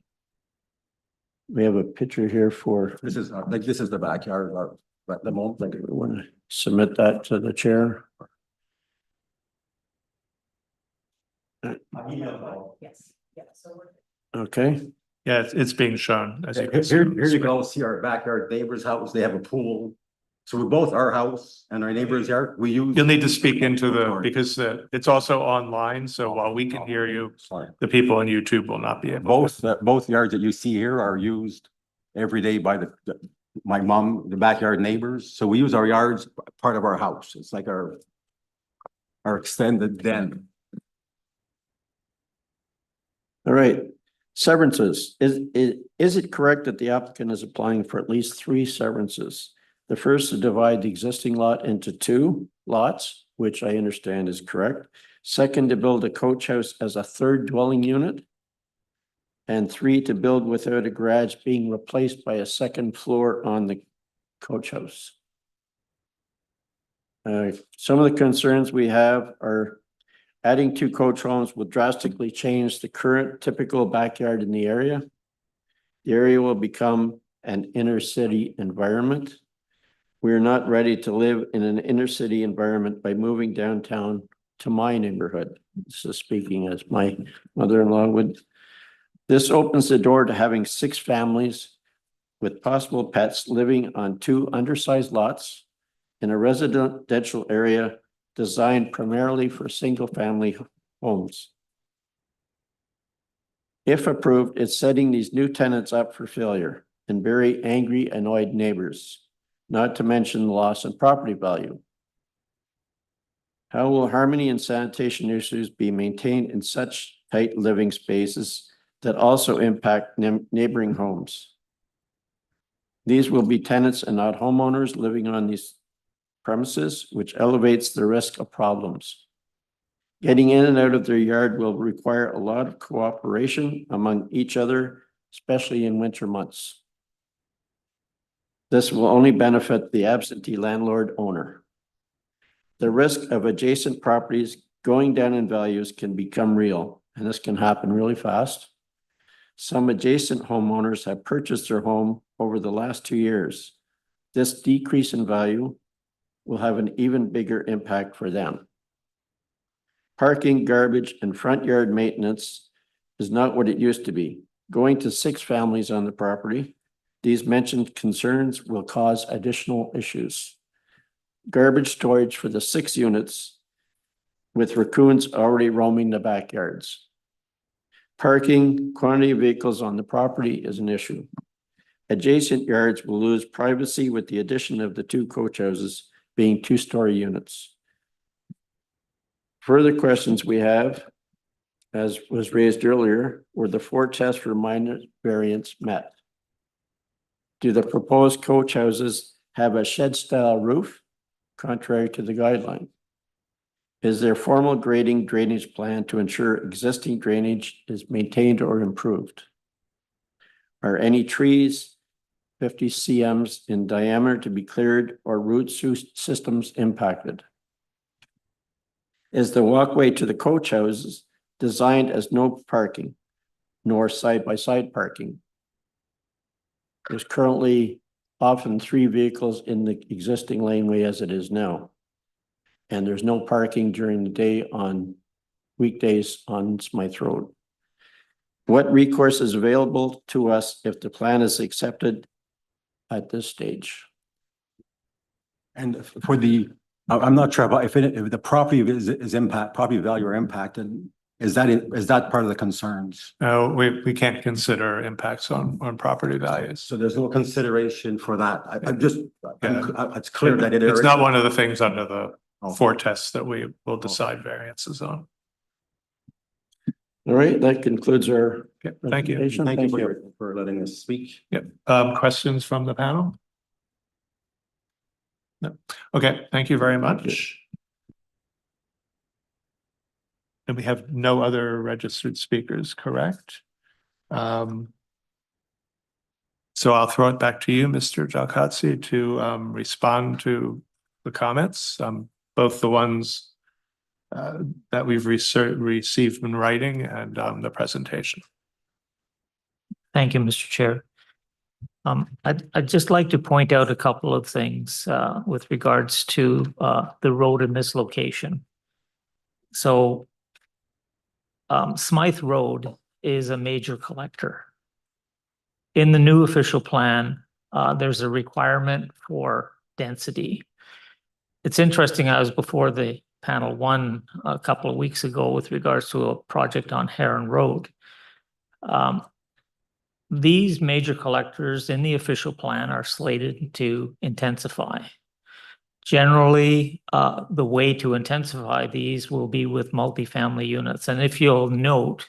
We have a picture here for. This is the backyard, at the moment. We want to submit that to the chair. Yes. Okay. Yeah, it's being shown as you can see. Here you go, see our backyard neighbor's house. They have a pool. So we both, our house and our neighbor's yard, we use. You'll need to speak into because it's also online. So while we can hear you, the people on YouTube will not be able. Both yards that you see here are used every day by my mom, the backyard neighbors. So we use our yards, part of our house. It's like our extended den. All right. Severances. Is it correct that the applicant is applying for at least 3 severances? The first to divide the existing lot into 2 lots, which I understand is correct. Second, to build a coach house as a 3rd dwelling unit. And 3, to build without a garage being replaced by a 2nd floor on the coach house. Some of the concerns we have are adding 2 coach homes will drastically change the current typical backyard in the area. The area will become an inner city environment. We are not ready to live in an inner city environment by moving downtown to my neighborhood. This is speaking as my mother-in-law would. This opens the door to having 6 families with possible pets living on 2 undersized lots in a residential area designed primarily for single-family homes. If approved, it's setting these new tenants up for failure and very angry, annoyed neighbors, not to mention the loss in property value. How will harmony and sanitation issues be maintained in such tight living spaces that also impact neighboring homes? These will be tenants and not homeowners living on these premises, which elevates the risk of problems. Getting in and out of their yard will require a lot of cooperation among each other, especially in winter months. This will only benefit the absentee landlord owner. The risk of adjacent properties going down in values can become real, and this can happen really fast. Some adjacent homeowners have purchased their home over the last 2 years. This decrease in value will have an even bigger impact for them. Parking, garbage, and front yard maintenance is not what it used to be. Going to 6 families on the property, these mentioned concerns will cause additional issues. Garbage storage for the 6 units with raccoons already roaming the backyards. Parking, quantity of vehicles on the property is an issue. Adjacent yards will lose privacy with the addition of the 2 coach houses being 2-story units. Further questions we have, as was raised earlier, were the 4 tests for minor variance met? Do the proposed coach houses have a shed-style roof, contrary to the guideline? Is there formal grading drainage plan to ensure existing drainage is maintained or improved? Are any trees 50 cms in diameter to be cleared or root systems impacted? Is the walkway to the coach houses designed as no parking, nor side-by-side parking? There's currently often 3 vehicles in the existing laneway as it is now. And there's no parking during the day on weekdays on Smyth Road. What recourse is available to us if the plan is accepted at this stage? And for the, I'm not sure about if the property property value are impacted, is that part of the concerns? No, we can't consider impacts on property values. So there's no consideration for that. I'm just, it's clear that it's not one of the things under the four tests that we will decide variances on. All right, that concludes our Okay, thank you. presentation. Thank you for letting us speak. Yep. Questions from the panel? No. Okay, thank you very much. And we have no other registered speakers, correct? So I'll throw it back to you, Mr. Jalkatsi, to respond to the comments, both the ones that we've received in writing and the presentation. Thank you, Mr. Chair. I'd just like to point out a couple of things with regards to the road in this location. So Smyth Road is a major collector. In the new official plan, there's a requirement for density. It's interesting, I was before the panel one a couple of weeks ago with regards to a project on Heron Road. These major collectors in the official plan are slated to intensify. Generally, the way to intensify these will be with multifamily units. And if you'll note,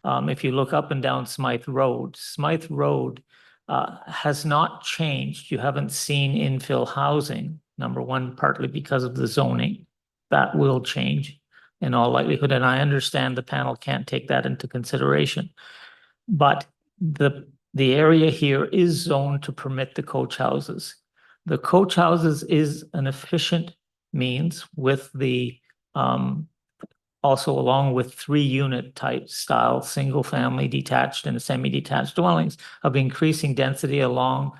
if you look up and down Smyth Road has not changed. You haven't seen infill housing, number one, partly because of the zoning. That will change in all likelihood. And I understand the panel can't take that into consideration. But the area here is zoned to permit the coach houses. The coach houses is an efficient means with the also along with 3-unit type style, single family detached and semi-detached dwellings of increasing density along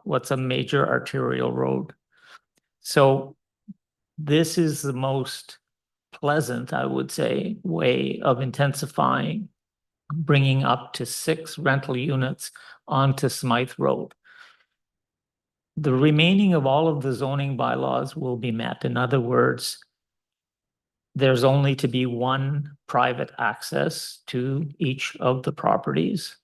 what's a major arterial road. So this is the most pleasant, I would say, way of intensifying, bringing up to 6 rental units onto Smyth Road. The remaining of all of the zoning bylaws will be met. In other words, there's only to be one private access to each of the properties.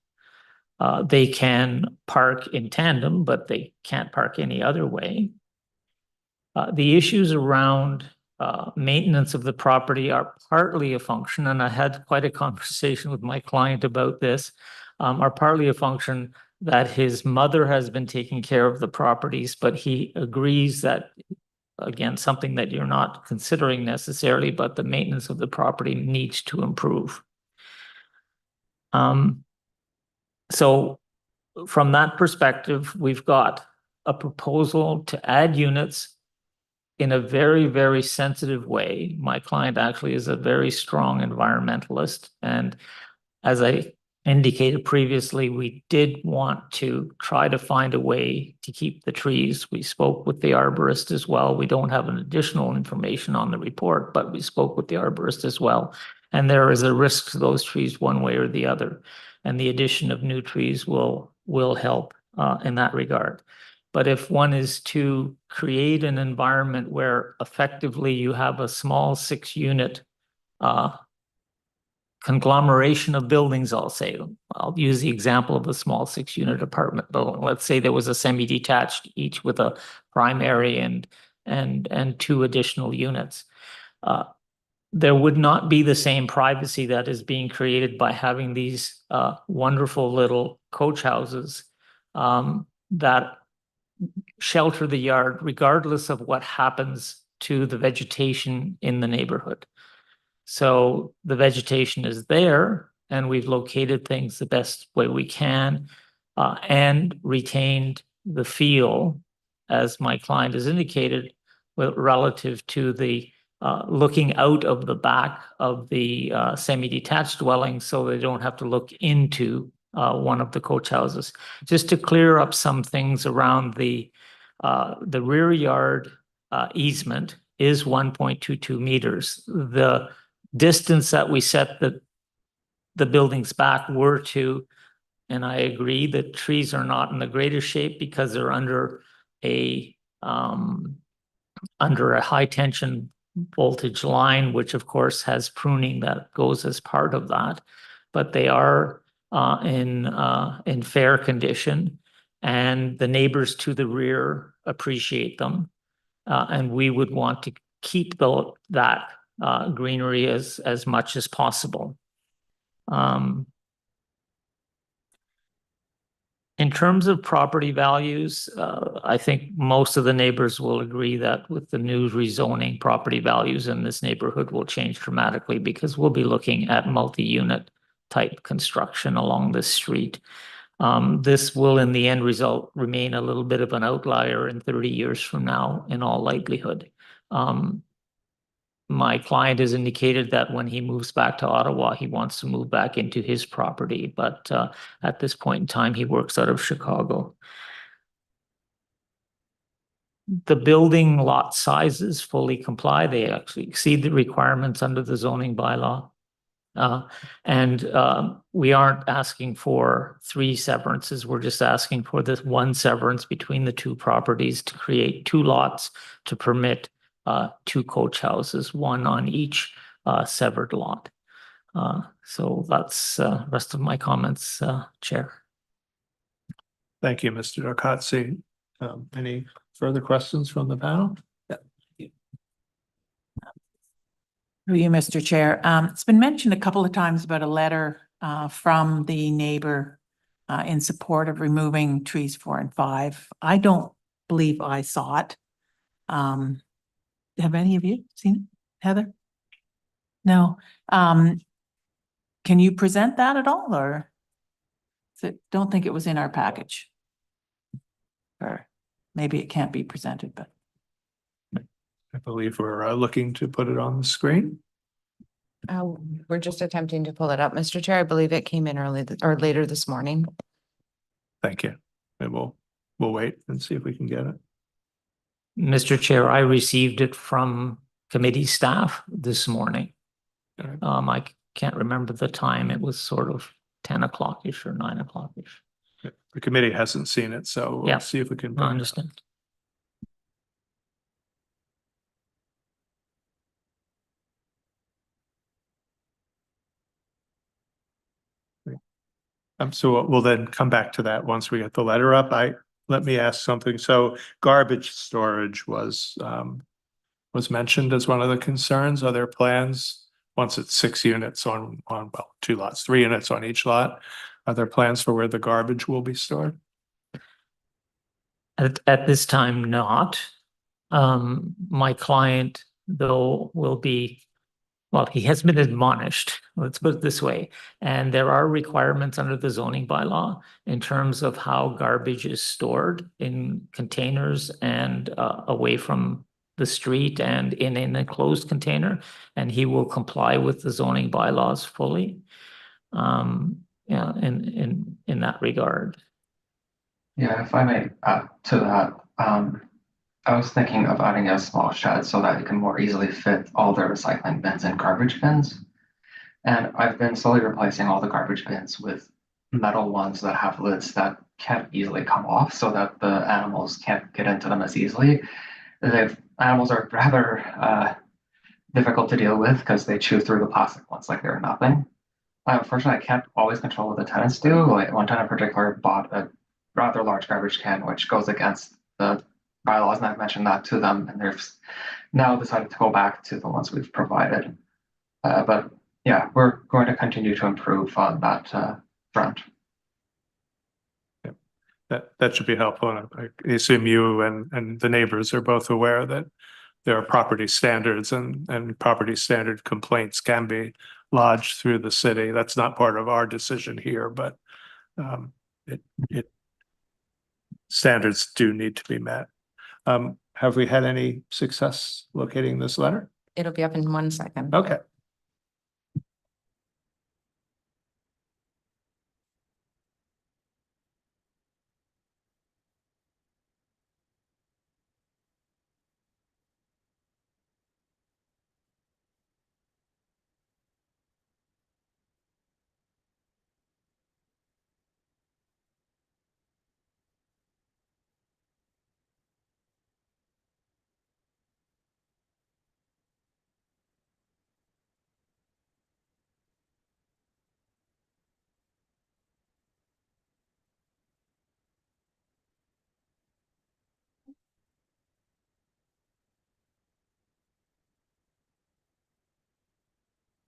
They can park in tandem, but they can't park any other way. The issues around maintenance of the property are partly a function, and I had quite a conversation with my client about this, are partly a function that his mother has been taking care of the properties, but he agrees that, again, something that you're not considering necessarily, but the maintenance of the property needs to improve. So from that perspective, we've got a proposal to add units in a very, very sensitive way. My client actually is a very strong environmentalist. And as I indicated previously, we did want to try to find a way to keep the trees. We spoke with the arborist as well. We don't have an additional information on the report, but we spoke with the arborist as well. And there is a risk to those trees one way or the other. And the addition of new trees will help in that regard. But if one is to create an environment where effectively you have a small 6-unit conglomeration of buildings, I'll say, I'll use the example of a small 6-unit apartment building. Let's say there was a semi-detached, each with a primary and 2 additional units. There would not be the same privacy that is being created by having these wonderful little coach houses that shelter the yard regardless of what happens to the vegetation in the neighborhood. So the vegetation is there, and we've located things the best way we can and retained the feel, as my client has indicated, relative to the looking out of the back of the semi-detached dwelling, so they don't have to look into one of the coach houses. Just to clear up some things around the rear yard easement is 1.22 meters. The distance that we set the buildings back were to, and I agree that trees are not in the greatest shape because they're under a high tension voltage line, which of course has pruning that goes as part of that, but they are in fair condition, and the neighbors to the rear appreciate them. And we would want to keep that greenery as much as possible. In terms of property values, I think most of the neighbors will agree that with the new rezoning, property values in this neighborhood will change dramatically because we'll be looking at multi-unit type construction along this street. This will in the end result remain a little bit of an outlier in 30 years from now in all likelihood. My client has indicated that when he moves back to Ottawa, he wants to move back into his property, but at this point in time, he works out of Chicago. The building lot sizes fully comply. They actually exceed the requirements under the zoning bylaw. We aren't asking for 3 severances. We're just asking for this 1 severance between the 2 properties to create 2 lots to permit 2 coach houses, 1 on each severed lot. So that's rest of my comments, Chair. Thank you, Mr. Docazzi. Any further questions from the panel? Through you, Mr. Chair. It's been mentioned a couple of times about a letter from the neighbor in support of removing trees 4 and 5. I don't believe I saw it. Have any of you seen it, Heather? No. Can you present that at all, or don't think it was in our package? Or maybe it can't be presented, but. I believe we're looking to put it on the screen. We're just attempting to pull it up, Mr. Chair. I believe it came in or later this morning. Thank you. And we'll wait and see if we can get it. Mr. Chair, I received it from committee staff this morning. I can't remember the time. It was sort of 10 o'clock-ish or 9 o'clock-ish. The committee hasn't seen it, so we'll see if we can. I understand. So we'll then come back to that once we get the letter up. Let me ask something. So garbage storage was mentioned as one of the concerns. Are there plans, once it's 6 units on 2 lots, 3 units on each lot, are there plans for where the garbage will be stored? At this time, not. My client, though, will be, well, he has been admonished, let's put it this way. And there are requirements under the zoning bylaw in terms of how garbage is stored in containers and away from the street and in an enclosed container. And he will comply with the zoning bylaws fully. Yeah, in that regard. Yeah, if I may add to that, I was thinking of adding a small shed so that it can more easily fit all the recycling bins and garbage bins. And I've been slowly replacing all the garbage bins with metal ones that have lids that can't easily come off so that the animals can't get into them as easily. The animals are rather difficult to deal with because they chew through the plastic ones like they're nothing. Unfortunately, I can't always control what the tenants do. Like one tenant in particular bought a rather large garbage can, which goes against the bylaws, and I've mentioned that to them, and they've now decided to go back to the ones we've provided. But yeah, we're going to continue to improve on that front. Yeah, that should be helpful. I assume you and the neighbors are both aware that there are property standards and property standard complaints can be lodged through the city. That's not part of our decision here, but standards do need to be met. Have we had any success locating this letter? It'll be up in 1 second. Okay.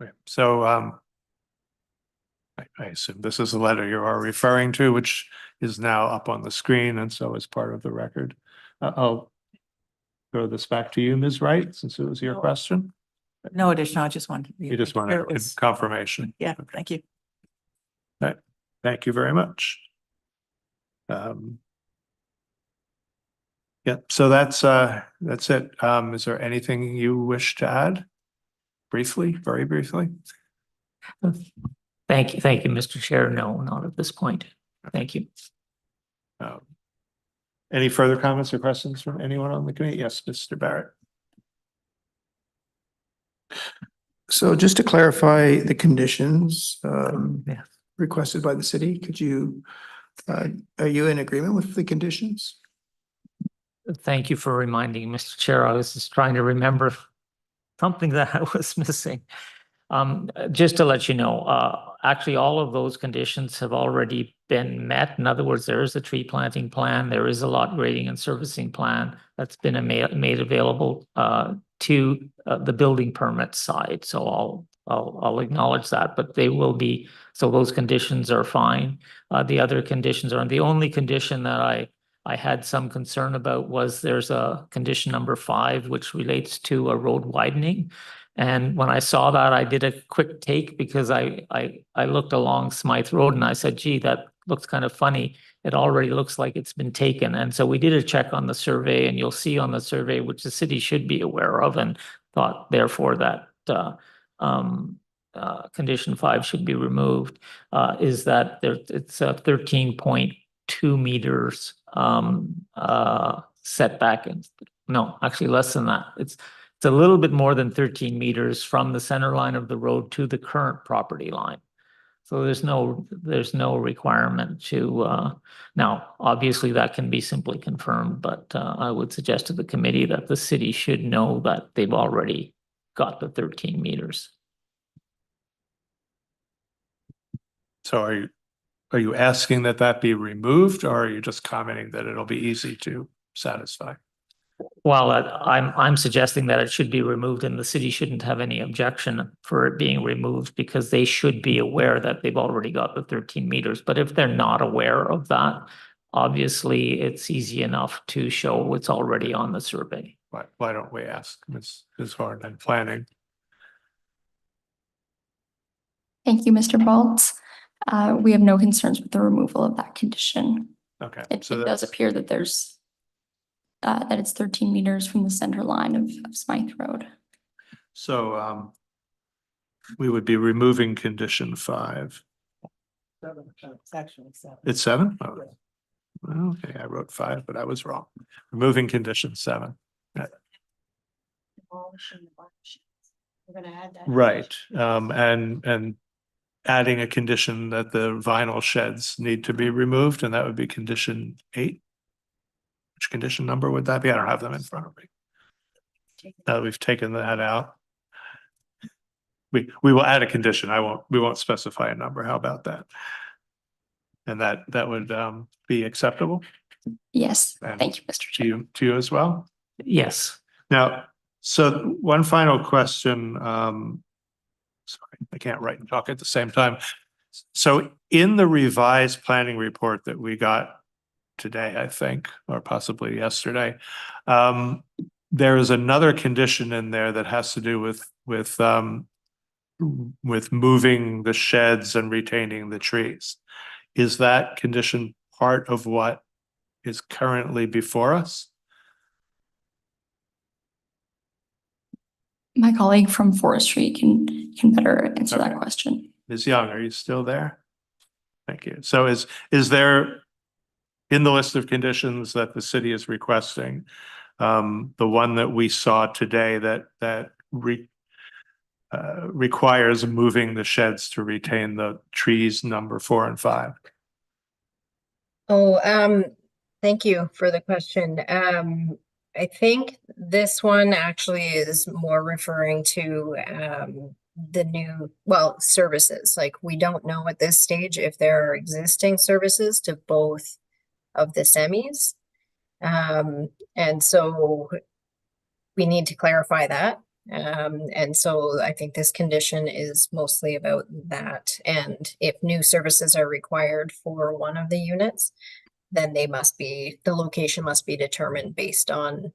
Okay, so I assume this is the letter you are referring to, which is now up on the screen and so is part of the record. I'll throw this back to you, Ms. Wright, since it was your question. No additional, I just wanted. You just make sure wanted it was- confirmation. Yeah, thank you. All right. Thank you very much. Yeah, so that's it. Is there anything you wish to add? Briefly, very briefly? Thank you, Mr. Chair. No, not at this point. Thank you. Any further comments or questions from anyone on the committee? Yes, Mr. Barrett. So just to clarify the conditions Yeah. requested by the city, could you, are you in agreement with the conditions? Thank you for reminding, Mr. Chair. I was just trying to remember something that I was missing. Just to let you know, actually, all of those conditions have already been met. In other words, there is a tree planting plan, there is a lot grading and servicing plan that's been made available to the building permit side. So I'll acknowledge that, but they will be, so those conditions are fine. The other conditions are, the only condition that I had some concern about was there's a condition number 5, which relates to a road widening. And when I saw that, I did a quick take because I looked along Smyth Road and I said, gee, that looks kind of funny. It already looks like it's been taken. And so we did a check on the survey, and you'll see on the survey, which the city should be aware of, and thought therefore that condition 5 should be removed, is that it's a 13.2 meters setback. And no, actually less than that. It's a little bit more than 13 meters from the center line of the road to the current property line. So there's no requirement to, now, obviously that can be simply confirmed, but I would suggest to the committee that the city should know that they've already got the 13 meters. So are you asking that be removed, or are you just commenting that it'll be easy to satisfy? Well, I'm suggesting that it should be removed, and the city shouldn't have any objection for it being removed because they should be aware that they've already got the 13 meters. But if they're not aware of that, obviously it's easy enough to show what's already on the survey. Why don't we ask Ms. Horn planning? Thank you, Mr. Baltz. We have no concerns with the removal of that condition. Okay. It does appear that there's that it's 13 meters from the center line of Smyth Road. So we would be removing condition 5. It's actually 7. It's 7? Oh. Okay, I wrote 5, but I was wrong. Removing condition 7. We're gonna add that. Right. And adding a condition that the vinyl sheds need to be removed, and that would be condition 8. Which condition number would that be? I don't have them in front of me. We've taken that out. We will add a condition. We won't specify a number. How about that? And that would be acceptable? Yes. And thank you, Mr. Chair. To you as well? Yes. Now, so one final question. Sorry, I can't write and talk at the same time. So in the revised planning report that we got today, I think, or possibly yesterday, there is another condition in there that has to do with moving the sheds and retaining the trees. Is that condition part of what is currently before us? My colleague from forestry can better answer that question. Ms. Young, are you still there? Thank you. So is there in the list of conditions that the city is requesting, the one that we saw today that requires moving the sheds to retain the trees number 4 and 5? Oh, thank you for the question. I think this one actually is more referring to the new, services. Like, we don't know at this stage if there are existing services to both of the semis. And so we need to clarify that. And so I think this condition is mostly about that. And if new services are required for one of the units, then the location must be determined based on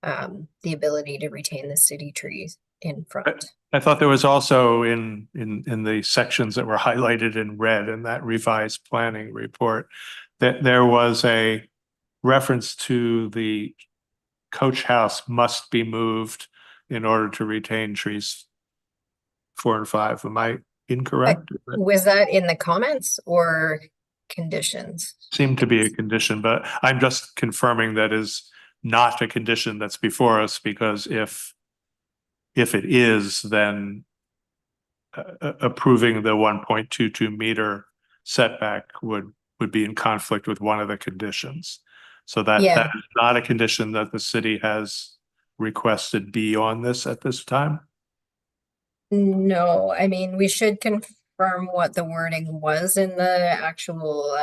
the ability to retain the city trees in front. I thought there was also in the sections that were highlighted in red in that revised planning report, that there was a reference to the coach house must be moved in order to retain trees 4 and 5. Am I incorrect? Was that in the comments or conditions? Seemed to be a condition, but I'm just confirming that is not a condition that's before us, because if it is, then approving the 1.22 meter setback would be in conflict with one of the conditions. So that is not a condition that the city has requested be on this at this time. No, I mean, we should confirm what the wording was in the actual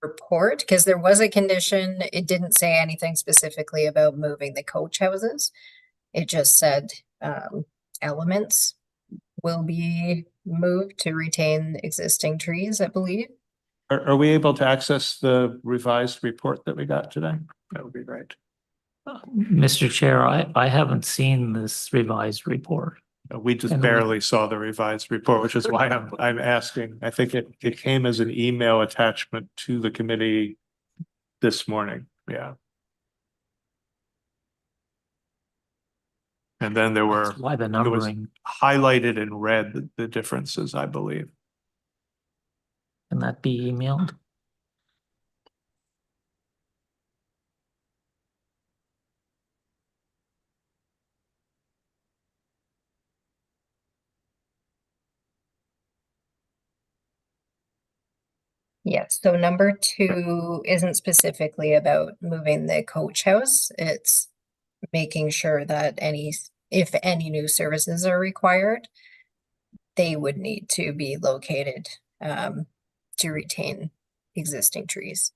report, because there was a condition. It didn't say anything specifically about moving the coach houses. It just said elements will be moved to retain existing trees, I believe. Are we able to access the revised report that we got today? That would be great. Mr. Chair, I haven't seen this revised report. We just barely saw the revised report, which is why I'm asking. I think it came as an email attachment to the committee this morning. Yeah. And then there were, why the it was numbering, highlighted in red, the differences, I believe. can that be emailed? Yes, so number 2 isn't specifically about moving the coach house. It's making sure that if any new services are required, they would need to be located to retain existing trees.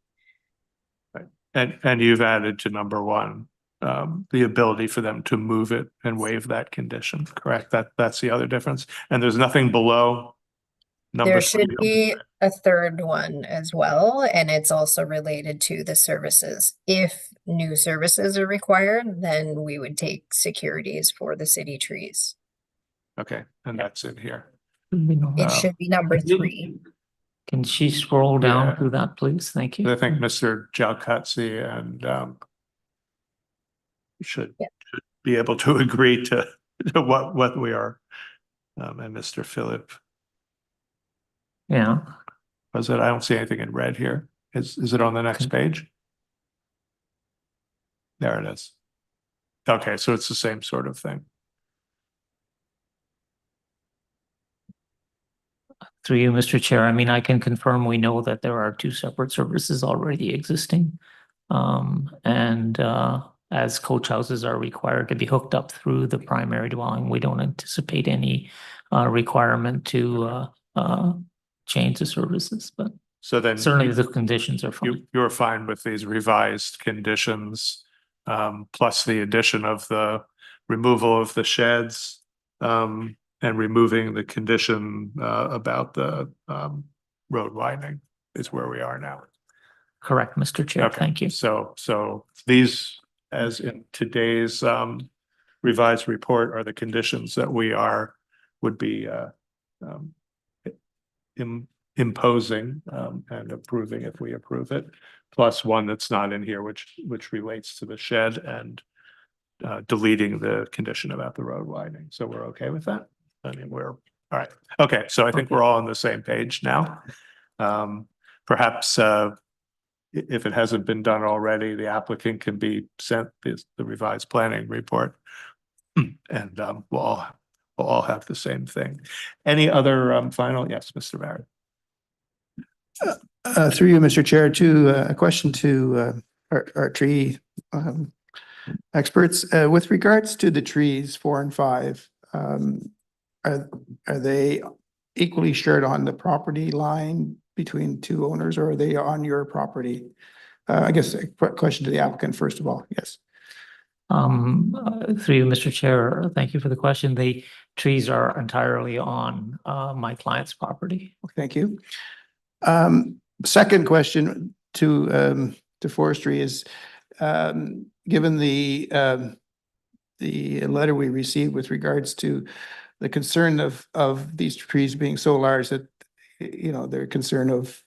Right. And you've added to number 1, the ability for them to move it and waive that condition, correct? That's the other difference. And there's nothing below number 3. There should be a third one as well, and it's also related to the services. If new services are required, then we would take securities for the city trees. Okay, and that's in here. It should be number 3. Can she scroll down through that, please? Thank you. I think Mr. Jalkatsi and should be able to agree to what we are, and Mr. Philip. Yeah. Was it? I don't see anything in red here. Is it on the next page? There it is. Okay, so it's the same sort of thing. Through you, Mr. Chair, I mean, I can confirm we know that there are 2 separate services already existing. As coach houses are required to be hooked up through the primary dwelling, we don't anticipate any requirement to change the services, but so then certainly the conditions are fine. You're fine with these revised conditions, plus the addition of the removal of the sheds, and removing the condition about the road widening is where we are now. Correct, Mr. Chair. Okay. Thank you. So these, as in today's revised report, are the conditions that we would be imposing and approving if we approve it, plus one that's not in here, which relates to the shed and deleting the condition about the road widening. So we're okay with that? I mean, we're all right. Okay, so I think we're all on the same page now. Perhaps if it hasn't been done already, the applicant can be sent the revised planning report, and we'll all have the same thing. Any other final? Yes, Mr. Barrett. Through you, Mr. Chair, a question to our tree experts. With regards to the trees 4 and 5, are they equally shared on the property line between 2 owners, or are they on your property? I guess a question to the applicant, first of all. Yes. Through you, Mr. Chair, thank you for the question. The trees are entirely on my client's property. Thank you. Second question to forestry is, given the letter we received with regards to the concern of these trees being so large that, you know, they're concerned of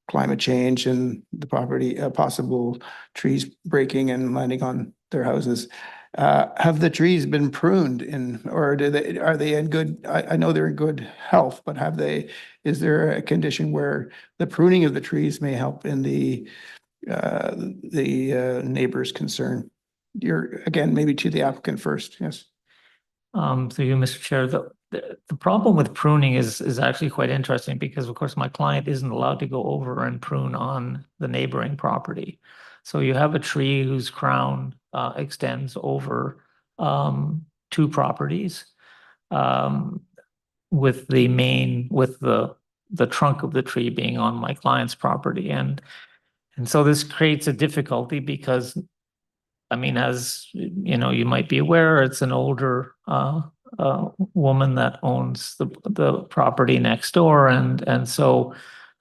climate change and the property, possible trees breaking and landing on their houses. Have the trees been pruned or are they in good, I know they're in good health, but is there a condition where the pruning of the trees may help in the neighbor's concern? Again, maybe to the applicant first, yes. Through you, Mr. Chair, the problem with pruning is actually quite interesting because, of course, my client isn't allowed to go over and prune on the neighboring property. So you have a tree whose crown extends over 2 properties, with the trunk of the tree being on my client's property, and so this creates a difficulty because, I mean, as you know, you might be aware, it's an older woman that owns the property next door, and so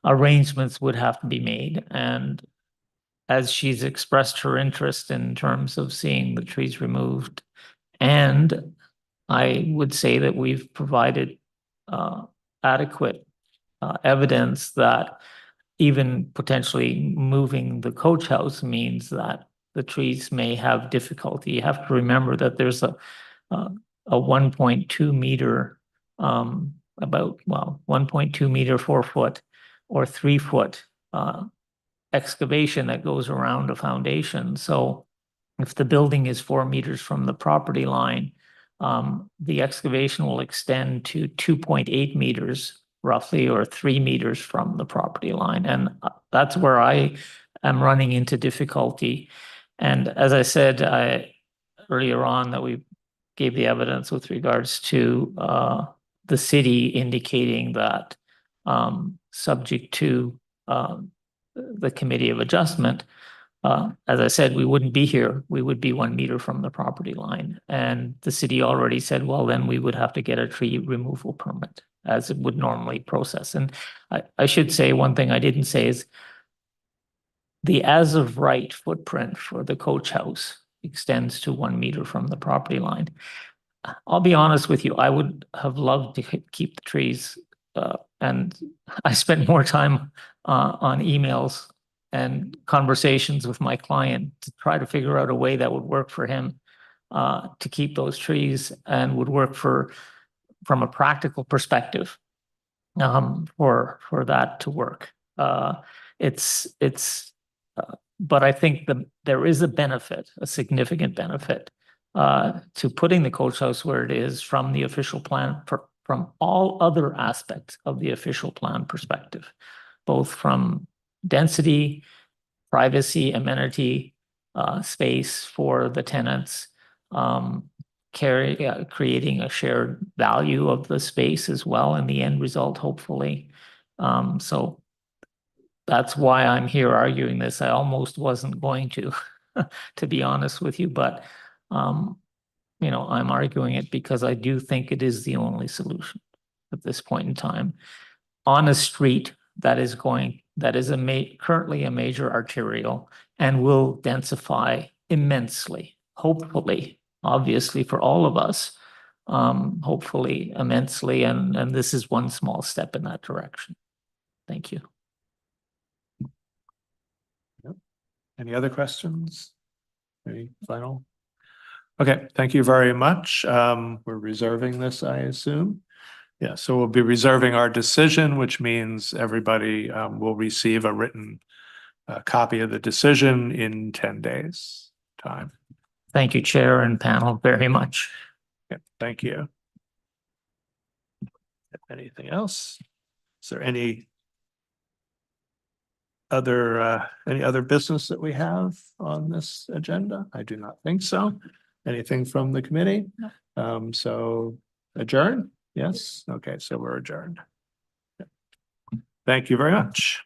arrangements would have to be made. And as she's expressed her interest in terms of seeing the trees removed, and I would say that we've provided adequate evidence that even potentially moving the coach house means that the trees may have difficulty. You have to remember that there's a 1.2 meter, 1.2 meter, 4 foot or 3 foot excavation that goes around a foundation. So if the building is 4 meters from the property line, the excavation will extend to 2.8 meters roughly, or 3 meters from the property line. And that's where I am running into difficulty. And as I said earlier on, that we gave the evidence with regards to the city indicating that subject to the Committee of Adjustment, as I said, we wouldn't be here. We would be 1 meter from the property line. And the city already said, well, then we would have to get a tree removal permit as it would normally process. And I should say one thing I didn't say is the as of right footprint for the coach house extends to 1 meter from the property line. I'll be honest with you, I would have loved to keep the trees, and I spent more time on emails and conversations with my client to try to figure out a way that would work for him to keep those trees and would work from a practical perspective for that to work. But I think there is a benefit, a significant benefit to putting the coach house where it is from the official plan, from all other aspects of the official plan perspective, both from density, privacy, amenity, space for the tenants, creating a shared value of the space as well in the end result, hopefully. So that's why I'm here arguing this. I almost wasn't going to be honest with you, but you know, I'm arguing it because I do think it is the only solution at this point in time on a street that is currently a major arterial and will densify immensely, hopefully, obviously for all of us, hopefully immensely, and this is one small step in that direction. Thank you. Any other questions? Any final? Okay, thank you very much. We're reserving this, I assume. Yeah, so we'll be reserving our decision, which means everybody will receive a written copy of the decision in 10 days' time. Thank you, Chair and panel, very much. Okay, thank you. Anything else? Is there any other business that we have on this agenda? I do not think so. Anything from the committee? No. So adjourn? Yes. Okay, so we're adjourned. Thank you very much.